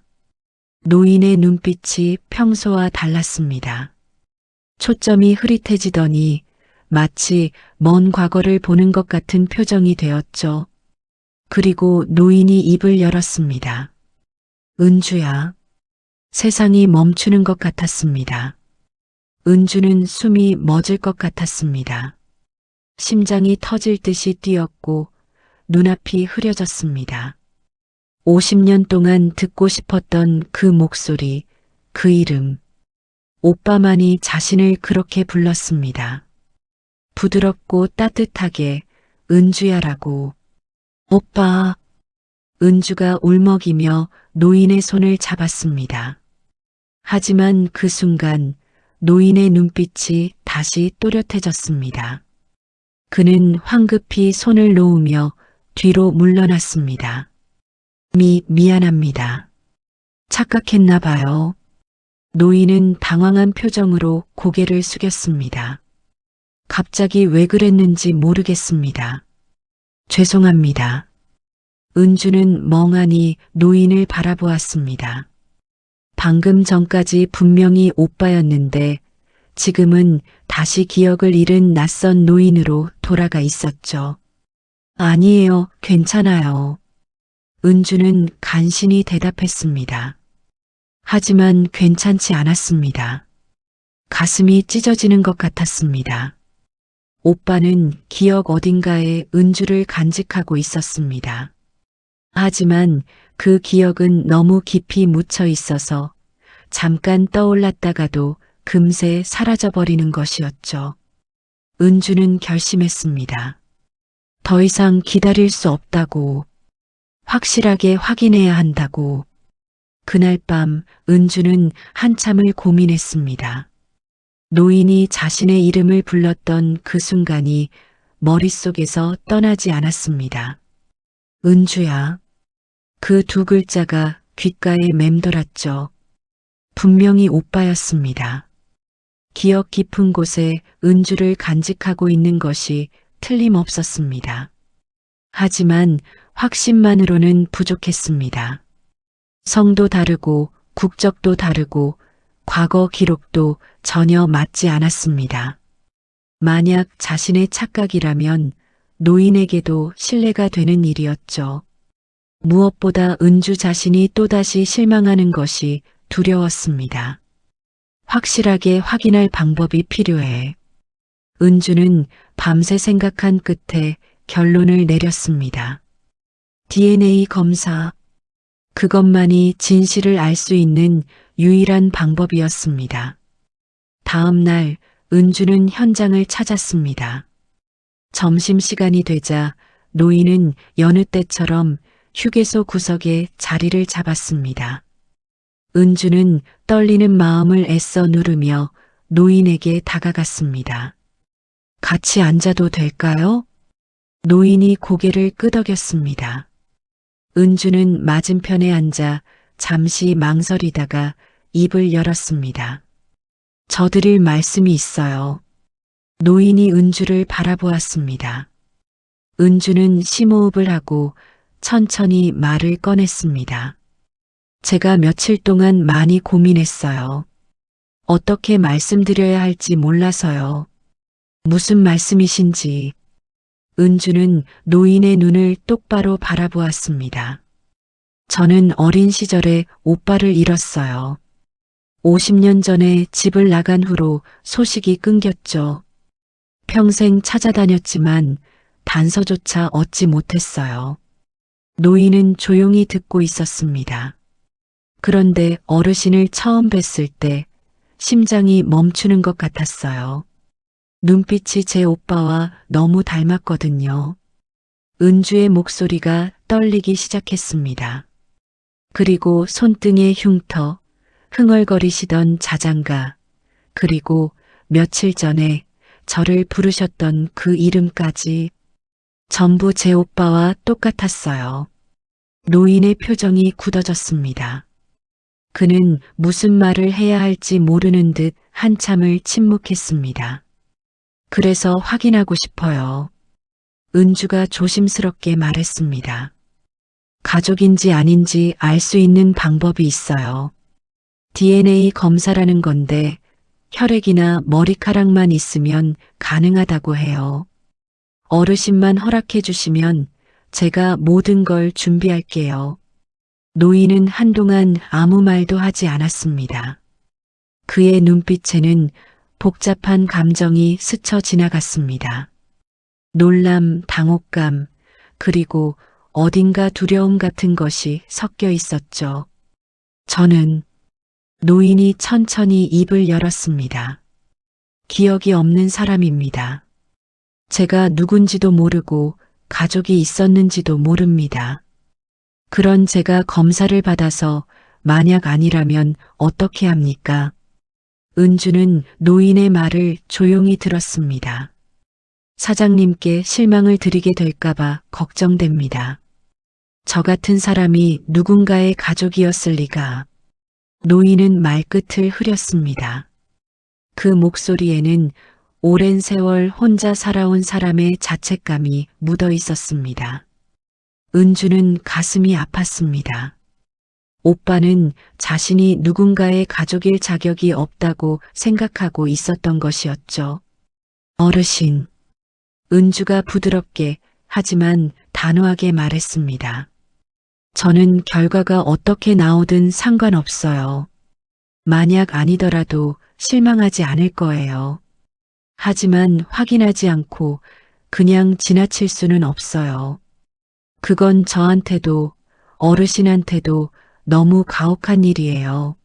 노인의 눈빛이 평소와 달랐습니다. 초점이 흐릿해지더니 마치 먼 과거를 보는 것 같은 표정이 되었죠. 그리고 노인이 입을 열었습니다. 은주야. 세상이 멈추는 것 같았습니다. 은주는 숨이 멎을 것 같았습니다. 심장이 터질 듯이 뛰었고 눈앞이 흐려졌습니다. 50년 동안 듣고 싶었던 그 목소리, 그 이름. 오빠만이 자신을 그렇게 불렀습니다. 부드럽고 따뜻하게 은주야라고. 오빠. 은주가 울먹이며 노인의 손을 잡았습니다. 하지만 그 순간 노인의 눈빛이 다시 또렷해졌습니다. 그는 황급히 손을 놓으며 뒤로 물러났습니다. 미안합니다. 착각했나 봐요. 노인은 당황한 표정으로 고개를 숙였습니다. 갑자기 왜 그랬는지 모르겠습니다. 죄송합니다. 은주는 멍하니 노인을 바라보았습니다. 방금 전까지 분명히 오빠였는데 지금은 다시 기억을 잃은 낯선 노인으로 돌아가 있었죠. 아니에요, 괜찮아요. 은주는 간신히 대답했습니다. 하지만 괜찮지 않았습니다. 가슴이 찢어지는 것 같았습니다. 오빠는 기억 어딘가에 은주를 간직하고 있었습니다. 하지만 그 기억은 너무 깊이 묻혀 있어서 잠깐 떠올랐다가도 금세 사라져버리는 것이었죠. 은주는 결심했습니다. 더 이상 기다릴 수 없다고, 확실하게 확인해야 한다고. 그날 밤 은주는 한참을 고민했습니다. 노인이 자신의 이름을 불렀던 그 순간이 머릿속에서 떠나지 않았습니다. 은주야. 그 두 글자가 귓가에 맴돌았죠. 분명히 오빠였습니다. 기억 깊은 곳에 은주를 간직하고 있는 것이 틀림없었습니다. 하지만 확신만으로는 부족했습니다. 성도 다르고 국적도 다르고 과거 기록도 전혀 맞지 않았습니다. 만약 자신의 착각이라면 노인에게도 신뢰가 되는 일이었죠. 무엇보다 은주 자신이 또다시 실망하는 것이 두려웠습니다. 확실하게 확인할 방법이 필요해. 은주는 밤새 생각한 끝에 결론을 내렸습니다. DNA 검사. 그것만이 진실을 알 수 있는 유일한 방법이었습니다. 다음 날 은주는 현장을 찾았습니다. 점심시간이 되자 노인은 여느 때처럼 휴게소 구석에 자리를 잡았습니다. 은주는 떨리는 마음을 애써 누르며 노인에게 다가갔습니다. 같이 앉아도 될까요? 노인이 고개를 끄덕였습니다. 은주는 맞은편에 앉아 잠시 망설이다가 입을 열었습니다. 저드릴 말씀이 있어요. 노인이 은주를 바라보았습니다. 은주는 심호흡을 하고 천천히 말을 꺼냈습니다. 제가 며칠 동안 많이 고민했어요. 어떻게 말씀드려야 할지 몰라서요. 무슨 말씀이신지. 은주는 노인의 눈을 똑바로 바라보았습니다. 저는 어린 시절에 오빠를 잃었어요. 50년 전에 집을 나간 후로 소식이 끊겼죠. 평생 찾아다녔지만 단서조차 얻지 못했어요. 노인은 조용히 듣고 있었습니다. 그런데 어르신을 처음 뵀을 때 심장이 멈추는 것 같았어요. 눈빛이 제 오빠와 너무 닮았거든요. 은주의 목소리가 떨리기 시작했습니다. 그리고 손등의 흉터, 흥얼거리시던 자장가, 그리고 며칠 전에 저를 부르셨던 그 이름까지 전부 제 오빠와 똑같았어요. 노인의 표정이 굳어졌습니다. 그는 무슨 말을 해야 할지 모르는 듯 한참을 침묵했습니다. 그래서 확인하고 싶어요. 은주가 조심스럽게 말했습니다. 가족인지 아닌지 알 수 있는 방법이 있어요. DNA 검사라는 건데 혈액이나 머리카락만 있으면 가능하다고 해요. 어르신만 허락해 주시면 제가 모든 걸 준비할게요. 노인은 한동안 아무 말도 하지 않았습니다. 그의 눈빛에는 복잡한 감정이 스쳐 지나갔습니다. 놀람, 당혹감, 그리고 어딘가 두려움 같은 것이 섞여 있었죠. 저는 노인이 천천히 입을 열었습니다. 기억이 없는 사람입니다. 제가 누군지도 모르고 가족이 있었는지도 모릅니다. 그런 제가 검사를 받아서 만약 아니라면 어떻게 합니까? 은주는 노인의 말을 조용히 들었습니다. 사장님께 실망을 드리게 될까봐 걱정됩니다. 저 같은 사람이 누군가의 가족이었을 리가. 노인은 말끝을 흐렸습니다. 그 목소리에는 오랜 세월 혼자 살아온 사람의 자책감이 묻어 있었습니다. 은주는 가슴이 아팠습니다. 오빠는 자신이 누군가의 가족일 자격이 없다고 생각하고 있었던 것이었죠. 어르신. 은주가 부드럽게 하지만 단호하게 말했습니다. 저는 결과가 어떻게 나오든 상관없어요. 만약 아니더라도 실망하지 않을 거예요. 하지만 확인하지 않고 그냥 지나칠 수는 없어요. 그건 저한테도 어르신한테도 너무 가혹한 일이에요.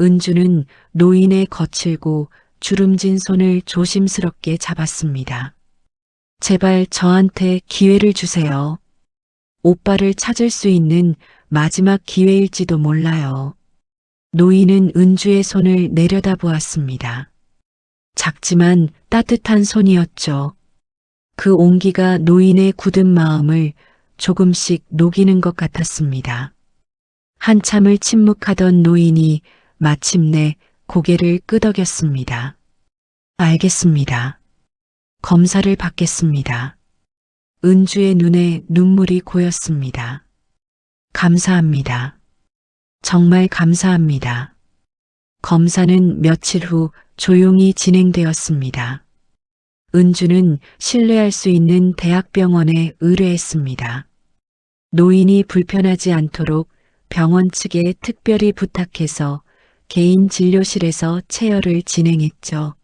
은주는 노인의 거칠고 주름진 손을 조심스럽게 잡았습니다. 제발 저한테 기회를 주세요. 오빠를 찾을 수 있는 마지막 기회일지도 몰라요. 노인은 은주의 손을 내려다보았습니다. 작지만 따뜻한 손이었죠. 그 온기가 노인의 굳은 마음을 조금씩 녹이는 것 같았습니다. 한참을 침묵하던 노인이 마침내 고개를 끄덕였습니다. 알겠습니다. 검사를 받겠습니다. 은주의 눈에 눈물이 고였습니다. 감사합니다. 정말 감사합니다. 검사는 며칠 후 조용히 진행되었습니다. 은주는 신뢰할 수 있는 대학병원에 의뢰했습니다. 노인이 불편하지 않도록 병원 측에 특별히 부탁해서 개인 진료실에서 체열을 진행했죠.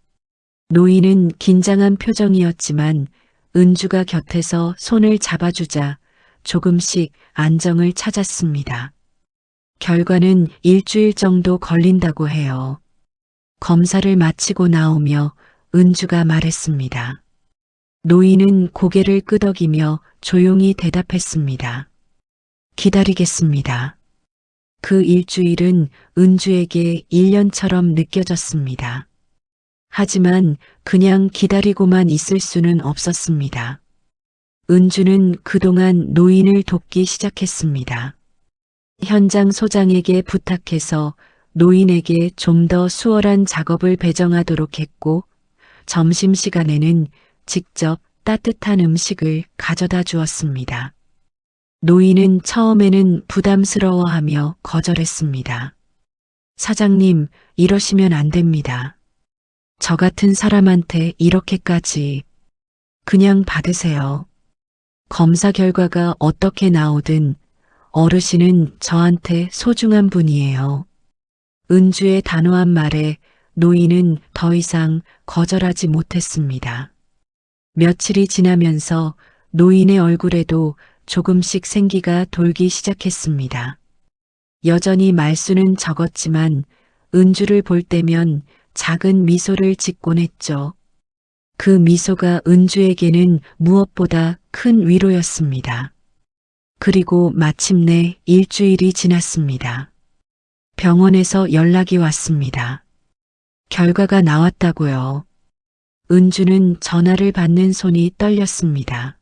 노인은 긴장한 표정이었지만 은주가 곁에서 손을 잡아주자 조금씩 안정을 찾았습니다. 결과는 일주일 정도 걸린다고 해요. 검사를 마치고 나오며 은주가 말했습니다. 노인은 고개를 끄덕이며 조용히 대답했습니다. 기다리겠습니다. 그 일주일은 은주에게 1년처럼 느껴졌습니다. 하지만 그냥 기다리고만 있을 수는 없었습니다. 은주는 그동안 노인을 돕기 시작했습니다. 현장 소장에게 부탁해서 노인에게 좀 더 수월한 작업을 배정하도록 했고, 점심시간에는 직접 따뜻한 음식을 가져다 주었습니다. 노인은 처음에는 부담스러워하며 거절했습니다. 사장님, 이러시면 안 됩니다. 저 같은 사람한테 이렇게까지. 그냥 받으세요. 검사 결과가 어떻게 나오든 어르신은 저한테 소중한 분이에요. 은주의 단호한 말에 노인은 더 이상 거절하지 못했습니다. 며칠이 지나면서 노인의 얼굴에도 조금씩 생기가 돌기 시작했습니다. 여전히 말수는 적었지만 은주를 볼 때면 작은 미소를 짓곤 했죠. 그 미소가 은주에게는 무엇보다 큰 위로였습니다. 그리고 마침내 일주일이 지났습니다. 병원에서 연락이 왔습니다. 결과가 나왔다고요. 은주는 전화를 받는 손이 떨렸습니다.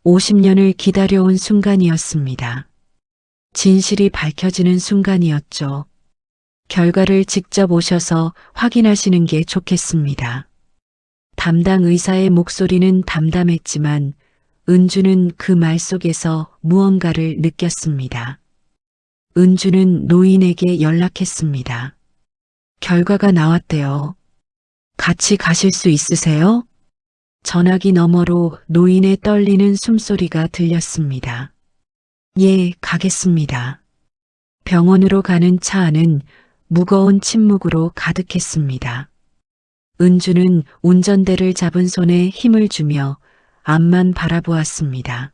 50년을 기다려온 순간이었습니다. 진실이 밝혀지는 순간이었죠. 결과를 직접 오셔서 확인하시는 게 좋겠습니다. 담당 의사의 목소리는 담담했지만 은주는 그 말 속에서 무언가를 느꼈습니다. 은주는 노인에게 연락했습니다. 결과가 나왔대요. 같이 가실 수 있으세요? 전화기 너머로 노인의 떨리는 숨소리가 들렸습니다. 예, 가겠습니다. 병원으로 가는 차 안은 무거운 침묵으로 가득했습니다. 은주는 운전대를 잡은 손에 힘을 주며 앞만 바라보았습니다.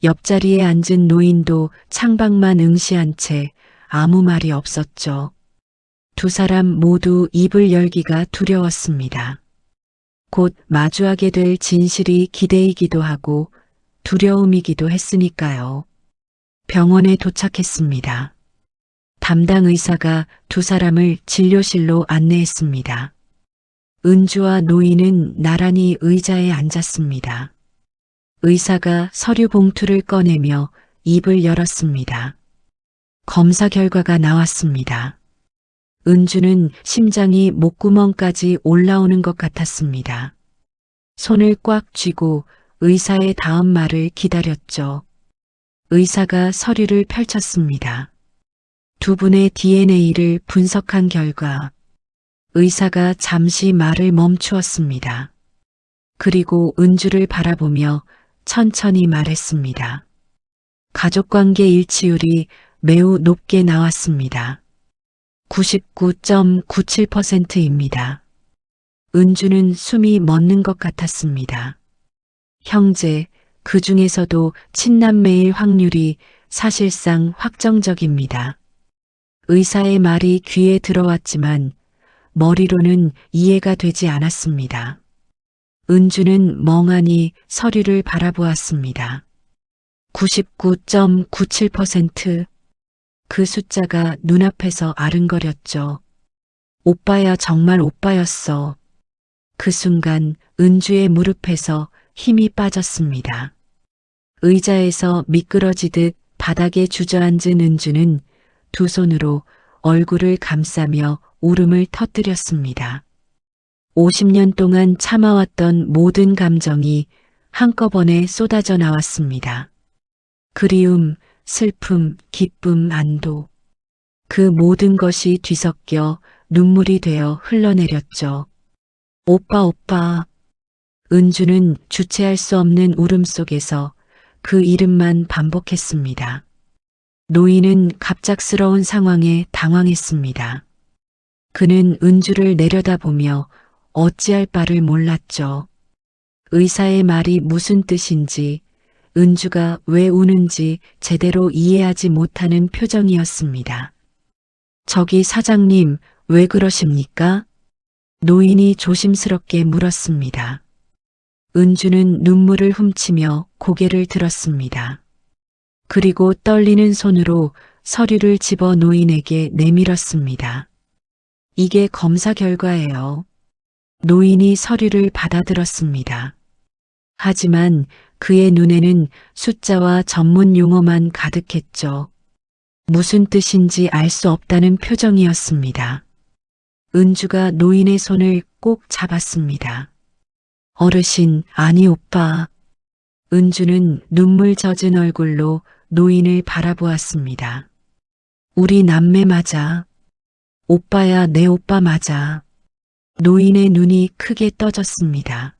옆자리에 앉은 노인도 창밖만 응시한 채 아무 말이 없었죠. 두 사람 모두 입을 열기가 두려웠습니다. 곧 마주하게 될 진실이 기대이기도 하고 두려움이기도 했으니까요. 병원에 도착했습니다. 담당 의사가 두 사람을 진료실로 안내했습니다. 은주와 노인은 나란히 의자에 앉았습니다. 의사가 서류 봉투를 꺼내며 입을 열었습니다. 검사 결과가 나왔습니다. 은주는 심장이 목구멍까지 올라오는 것 같았습니다. 손을 꽉 쥐고 의사의 다음 말을 기다렸죠. 의사가 서류를 펼쳤습니다. 두 분의 DNA를 분석한 결과 의사가 잠시 말을 멈추었습니다. 그리고 은주를 바라보며 천천히 말했습니다. 가족관계 일치율이 매우 높게 나왔습니다. 99.97%입니다. 은주는 숨이 멎는 것 같았습니다. 형제, 그 중에서도 친남매일 확률이 사실상 확정적입니다. 의사의 말이 귀에 들어왔지만 머리로는 이해가 되지 않았습니다. 은주는 멍하니 서류를 바라보았습니다. 99.97%. 그 숫자가 눈앞에서 아른거렸죠. 오빠야, 정말 오빠였어. 그 순간 은주의 무릎에서 힘이 빠졌습니다. 의자에서 미끄러지듯 바닥에 주저앉은 은주는 두 손으로 얼굴을 감싸며 울음을 터뜨렸습니다. 50년 동안 참아왔던 모든 감정이 한꺼번에 쏟아져 나왔습니다. 그리움, 슬픔, 기쁨, 안도. 그 모든 것이 뒤섞여 눈물이 되어 흘러내렸죠. 오빠, 오빠. 은주는 주체할 수 없는 울음 속에서 그 이름만 반복했습니다. 노인은 갑작스러운 상황에 당황했습니다. 그는 은주를 내려다보며 어찌할 바를 몰랐죠. 의사의 말이 무슨 뜻인지, 은주가 왜 우는지 제대로 이해하지 못하는 표정이었습니다. 저기 사장님, 왜 그러십니까? 노인이 조심스럽게 물었습니다. 은주는 눈물을 훔치며 고개를 들었습니다. 그리고 떨리는 손으로 서류를 집어 노인에게 내밀었습니다. 이게 검사 결과예요. 노인이 서류를 받아들었습니다. 하지만 그의 눈에는 숫자와 전문 용어만 가득했죠. 무슨 뜻인지 알 수 없다는 표정이었습니다. 은주가 노인의 손을 꼭 잡았습니다. 어르신, 아니 오빠. 은주는 눈물 젖은 얼굴로 노인을 바라보았습니다. 우리 남매 맞아. 오빠야, 내 오빠 맞아. 노인의 눈이 크게 떠졌습니다.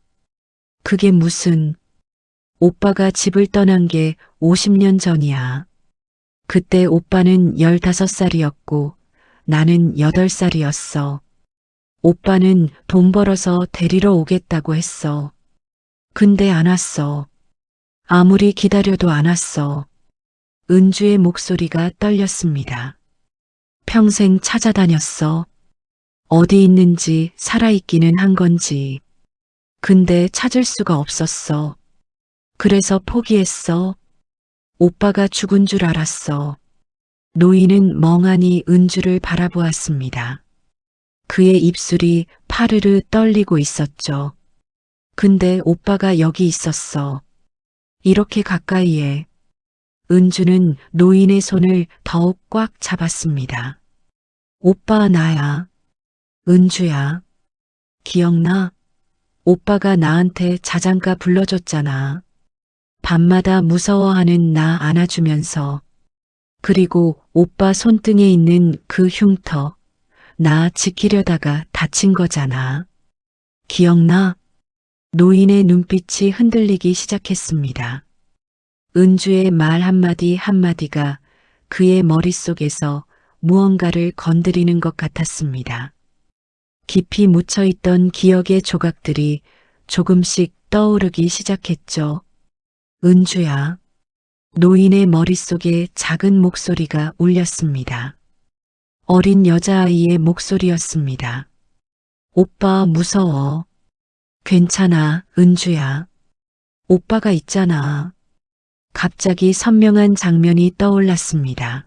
그게 무슨... 오빠가 집을 떠난 게 50년 전이야. 그때 오빠는 15살이었고 나는 8살이었어. 오빠는 돈 벌어서 데리러 오겠다고 했어. 근데 안 왔어. 아무리 기다려도 안 왔어. 은주의 목소리가 떨렸습니다. 평생 찾아다녔어. 어디 있는지 살아있기는 한 건지. 근데 찾을 수가 없었어. 그래서 포기했어. 오빠가 죽은 줄 알았어. 노인은 멍하니 은주를 바라보았습니다. 그의 입술이 파르르 떨리고 있었죠. 근데 오빠가 여기 있었어. 이렇게 가까이에. 은주는 노인의 손을 더욱 꽉 잡았습니다. 오빠 나야. 은주야. 기억나? 오빠가 나한테 자장가 불러줬잖아. 밤마다 무서워하는 나 안아주면서. 그리고 오빠 손등에 있는 그 흉터. 나 지키려다가 다친 거잖아. 기억나? 노인의 눈빛이 흔들리기 시작했습니다. 은주의 말 한마디 한마디가 그의 머릿속에서 무언가를 건드리는 것 같았습니다. 깊이 묻혀있던 기억의 조각들이 조금씩 떠오르기 시작했죠. 은주야. 노인의 머릿속에 작은 목소리가 울렸습니다. 어린 여자아이의 목소리였습니다. 오빠 무서워. 괜찮아, 은주야. 오빠가 있잖아. 갑자기 선명한 장면이 떠올랐습니다.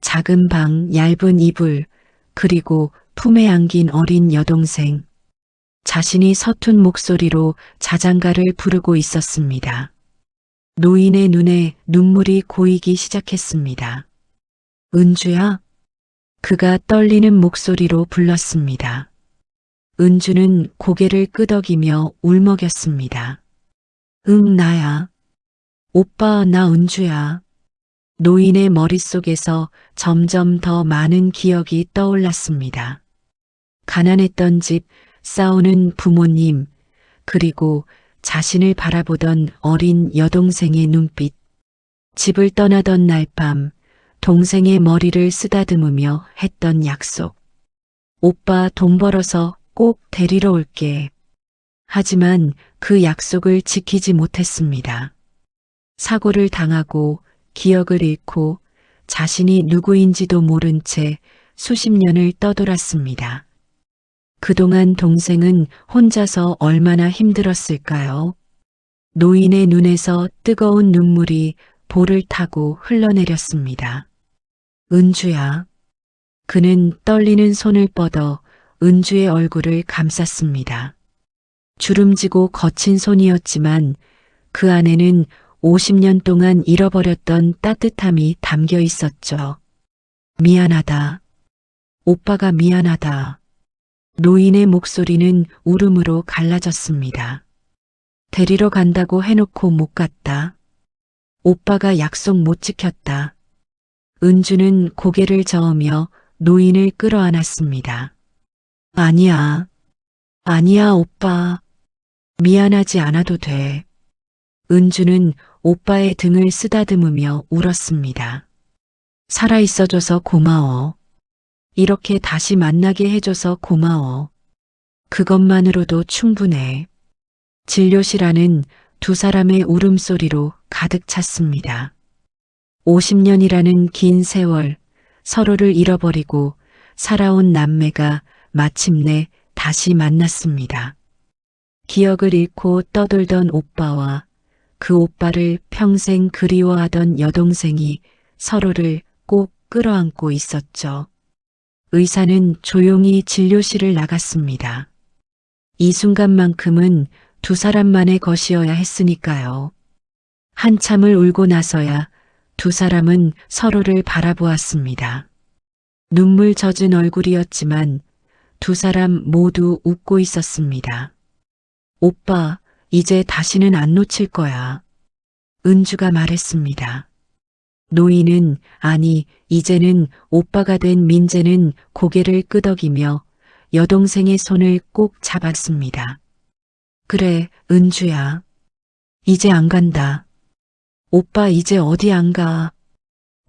작은 방, 얇은 이불, 그리고 품에 안긴 어린 여동생. 자신이 서툰 목소리로 자장가를 부르고 있었습니다. 노인의 눈에 눈물이 고이기 시작했습니다. 은주야? 그가 떨리는 목소리로 불렀습니다. 은주는 고개를 끄덕이며 울먹였습니다. 응, 나야. 오빠, 나 은주야. 노인의 머릿속에서 점점 더 많은 기억이 떠올랐습니다. 가난했던 집, 싸우는 부모님, 그리고 자신을 바라보던 어린 여동생의 눈빛. 집을 떠나던 날 밤, 동생의 머리를 쓰다듬으며 했던 약속. 오빠 돈 벌어서 꼭 데리러 올게. 하지만 그 약속을 지키지 못했습니다. 사고를 당하고 기억을 잃고 자신이 누구인지도 모른 채 수십 년을 떠돌았습니다. 그동안 동생은 혼자서 얼마나 힘들었을까요? 노인의 눈에서 뜨거운 눈물이 볼을 타고 흘러내렸습니다. 은주야. 그는 떨리는 손을 뻗어 은주의 얼굴을 감쌌습니다. 주름지고 거친 손이었지만 그 안에는 50년 동안 잃어버렸던 따뜻함이 담겨 있었죠. 미안하다. 오빠가 미안하다. 노인의 목소리는 울음으로 갈라졌습니다. 데리러 간다고 해놓고 못 갔다. 오빠가 약속 못 지켰다. 은주는 고개를 저으며 노인을 끌어안았습니다. 아니야. 아니야, 오빠. 미안하지 않아도 돼. 은주는 오빠의 등을 쓰다듬으며 울었습니다. 살아있어줘서 고마워. 이렇게 다시 만나게 해줘서 고마워. 그것만으로도 충분해. 진료실 안은 두 사람의 울음소리로 가득 찼습니다. 50년이라는 긴 세월, 서로를 잃어버리고 살아온 남매가 마침내 다시 만났습니다. 기억을 잃고 떠돌던 오빠와 그 오빠를 평생 그리워하던 여동생이 서로를 꼭 끌어안고 있었죠. 의사는 조용히 진료실을 나갔습니다. 이 순간만큼은 두 사람만의 것이어야 했으니까요. 한참을 울고 나서야 두 사람은 서로를 바라보았습니다. 눈물 젖은 얼굴이었지만 두 사람 모두 웃고 있었습니다. 오빠, 이제 다시는 안 놓칠 거야. 은주가 말했습니다. 노인은, 아니, 이제는 오빠가 된 민재는 고개를 끄덕이며 여동생의 손을 꼭 잡았습니다. 그래, 은주야. 이제 안 간다. 오빠 이제 어디 안 가.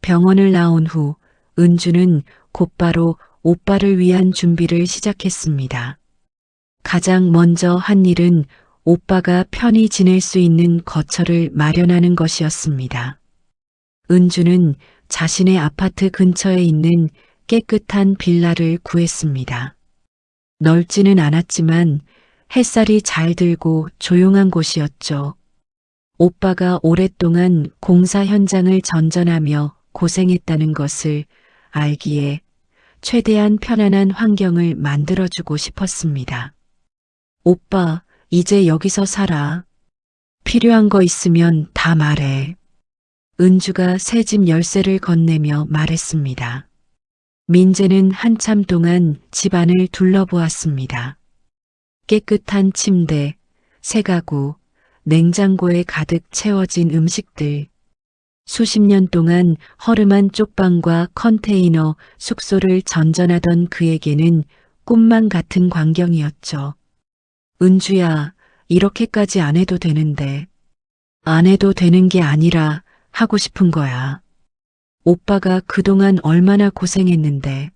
병원을 나온 후 은주는 곧바로 오빠를 위한 준비를 시작했습니다. 가장 먼저 한 일은 오빠가 편히 지낼 수 있는 거처를 마련하는 것이었습니다. 은주는 자신의 아파트 근처에 있는 깨끗한 빌라를 구했습니다. 넓지는 않았지만 햇살이 잘 들고 조용한 곳이었죠. 오빠가 오랫동안 공사 현장을 전전하며 고생했다는 것을 알기에 최대한 편안한 환경을 만들어주고 싶었습니다. 오빠, 이제 여기서 살아. 필요한 거 있으면 다 말해. 은주가 새 집 열쇠를 건네며 말했습니다. 민재는 한참 동안 집안을 둘러보았습니다. 깨끗한 침대, 새 가구, 냉장고에 가득 채워진 음식들. 수십 년 동안 허름한 쪽방과 컨테이너 숙소를 전전하던 그에게는 꿈만 같은 광경이었죠. 은주야, 이렇게까지 안 해도 되는데. 안 해도 되는 게 아니라 하고 싶은 거야. 오빠가 그동안 얼마나 고생했는데.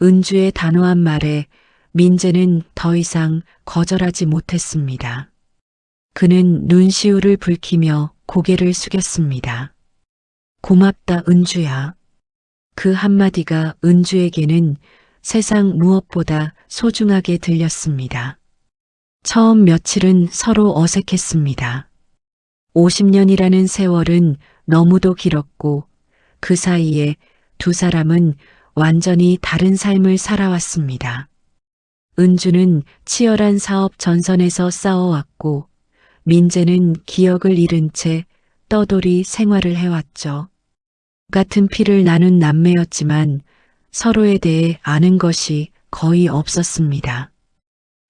은주의 단호한 말에 민재는 더 이상 거절하지 못했습니다. 그는 눈시울을 붉히며 고개를 숙였습니다. 고맙다, 은주야. 그 한마디가 은주에게는 세상 무엇보다 소중하게 들렸습니다. 처음 며칠은 서로 어색했습니다. 50년이라는 세월은 너무도 길었고 그 사이에 두 사람은 완전히 다른 삶을 살아왔습니다. 은주는 치열한 사업 전선에서 싸워왔고 민재는 기억을 잃은 채 떠돌이 생활을 해왔죠. 같은 피를 나눈 남매였지만 서로에 대해 아는 것이 거의 없었습니다.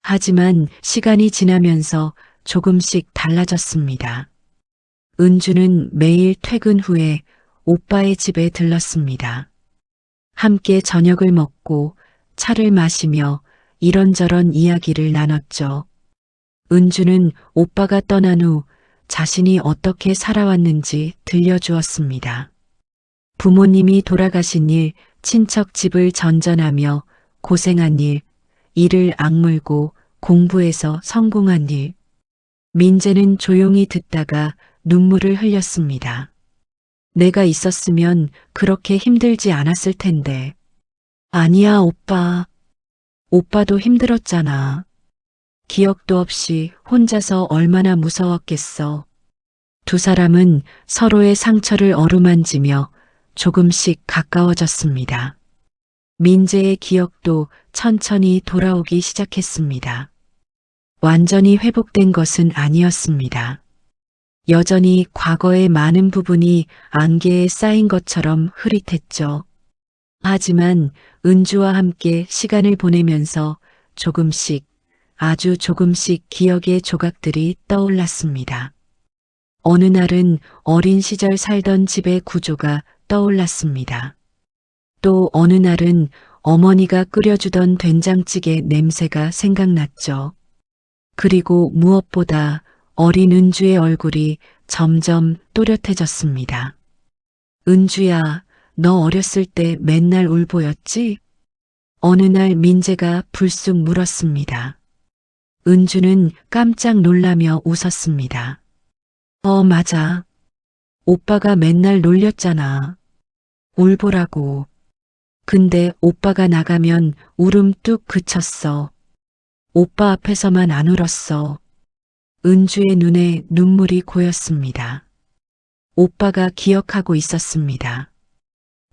하지만 시간이 지나면서 조금씩 달라졌습니다. 은주는 매일 퇴근 후에 오빠의 집에 들렀습니다. 함께 저녁을 먹고 차를 마시며 이런저런 이야기를 나눴죠. 은주는 오빠가 떠난 후 자신이 어떻게 살아왔는지 들려주었습니다. 부모님이 돌아가신 일, 친척 집을 전전하며 고생한 일, 이를 악물고 공부해서 성공한 일. 민재는 조용히 듣다가 눈물을 흘렸습니다. 내가 있었으면 그렇게 힘들지 않았을 텐데. 아니야, 오빠. 오빠도 힘들었잖아. 기억도 없이 혼자서 얼마나 무서웠겠어. 두 사람은 서로의 상처를 어루만지며 조금씩 가까워졌습니다. 민재의 기억도 천천히 돌아오기 시작했습니다. 완전히 회복된 것은 아니었습니다. 여전히 과거의 많은 부분이 안개에 쌓인 것처럼 흐릿했죠. 하지만 은주와 함께 시간을 보내면서 조금씩, 아주 조금씩 기억의 조각들이 떠올랐습니다. 어느 날은 어린 시절 살던 집의 구조가 떠올랐습니다. 또 어느 날은 어머니가 끓여주던 된장찌개 냄새가 생각났죠. 그리고 무엇보다 어린 은주의 얼굴이 점점 또렷해졌습니다. 은주야, 너 어렸을 때 맨날 울보였지? 어느 날 민재가 불쑥 물었습니다. 은주는 깜짝 놀라며 웃었습니다. 맞아. 오빠가 맨날 놀렸잖아. 울보라고. 근데 오빠가 나가면 울음 뚝 그쳤어. 오빠 앞에서만 안 울었어. 은주의 눈에 눈물이 고였습니다. 오빠가 기억하고 있었습니다.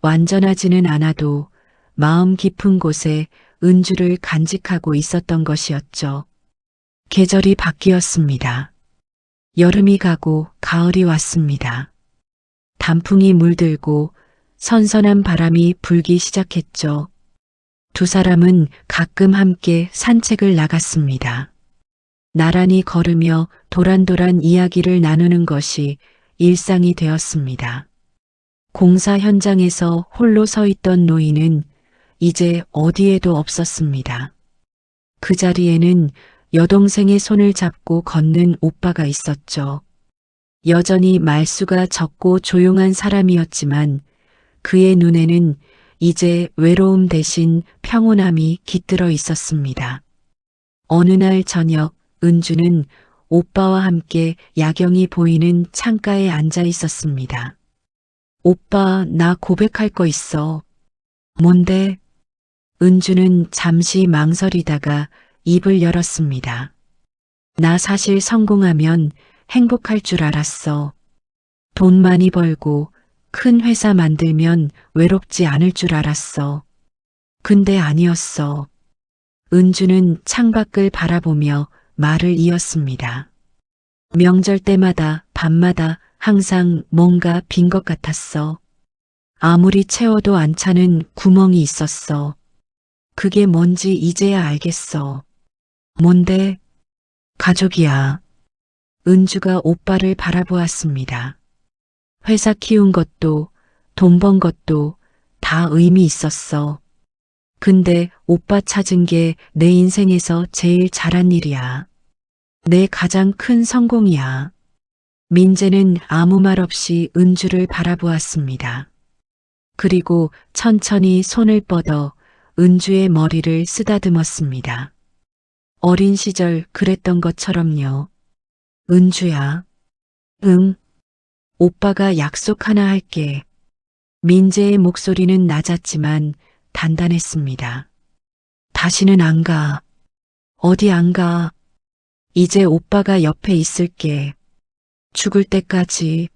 완전하지는 않아도 마음 깊은 곳에 은주를 간직하고 있었던 것이었죠. 계절이 바뀌었습니다. 여름이 가고 가을이 왔습니다. 단풍이 물들고 선선한 바람이 불기 시작했죠. 두 사람은 가끔 함께 산책을 나갔습니다. 나란히 걸으며 도란도란 이야기를 나누는 것이 일상이 되었습니다. 공사 현장에서 홀로 서 있던 노인은 이제 어디에도 없었습니다. 그 자리에는 여동생의 손을 잡고 걷는 오빠가 있었죠. 여전히 말수가 적고 조용한 사람이었지만 그의 눈에는 이제 외로움 대신 평온함이 깃들어 있었습니다. 어느 날 저녁 은주는 오빠와 함께 야경이 보이는 창가에 앉아 있었습니다. 오빠, 나 고백할 거 있어. 뭔데? 은주는 잠시 망설이다가 입을 열었습니다. 나 사실 성공하면 행복할 줄 알았어. 돈 많이 벌고 큰 회사 만들면 외롭지 않을 줄 알았어. 근데 아니었어. 은주는 창밖을 바라보며 말을 이었습니다. 명절 때마다 밤마다 항상 뭔가 빈 것 같았어. 아무리 채워도 안 차는 구멍이 있었어. 그게 뭔지 이제야 알겠어. 뭔데? 가족이야. 은주가 오빠를 바라보았습니다. 회사 키운 것도 돈 번 것도 다 의미 있었어. 근데 오빠 찾은 게 내 인생에서 제일 잘한 일이야. 내 가장 큰 성공이야. 민재는 아무 말 없이 은주를 바라보았습니다. 그리고 천천히 손을 뻗어 은주의 머리를 쓰다듬었습니다. 어린 시절 그랬던 것처럼요. 은주야. 응. 오빠가 약속 하나 할게. 민재의 목소리는 낮았지만 단단했습니다. 다시는 안 가. 어디 안 가. 이제 오빠가 옆에 있을게. 죽을 때까지.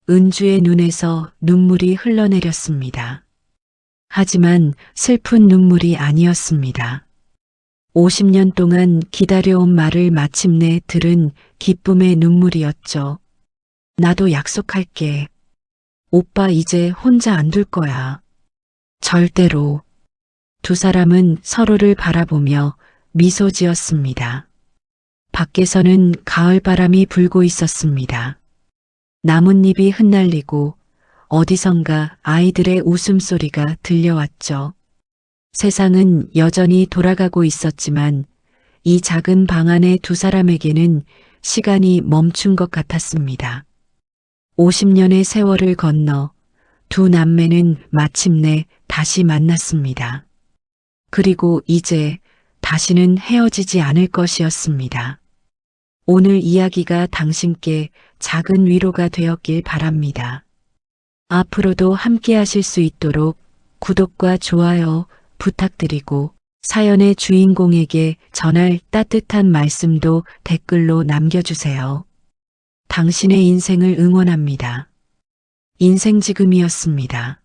은주의 눈에서 눈물이 흘러내렸습니다. 하지만 슬픈 눈물이 아니었습니다. 50년 동안 기다려온 말을 마침내 들은 기쁨의 눈물이었죠. 나도 약속할게. 오빠 이제 혼자 안 둘 거야. 절대로. 두 사람은 서로를 바라보며 미소 지었습니다. 밖에서는 가을바람이 불고 있었습니다. 나뭇잎이 흩날리고 어디선가 아이들의 웃음소리가 들려왔죠. 세상은 여전히 돌아가고 있었지만 이 작은 방 안의 두 사람에게는 시간이 멈춘 것 같았습니다. 50년의 세월을 건너 두 남매는 마침내 다시 만났습니다. 그리고 이제 다시는 헤어지지 않을 것이었습니다. 오늘 이야기가 당신께 작은 위로가 되었길 바랍니다. 앞으로도 함께 하실 수 있도록 구독과 좋아요 부탁드리고 사연의 주인공에게 전할 따뜻한 말씀도 댓글로 남겨주세요. 당신의 인생을 응원합니다. 인생 지금이었습니다.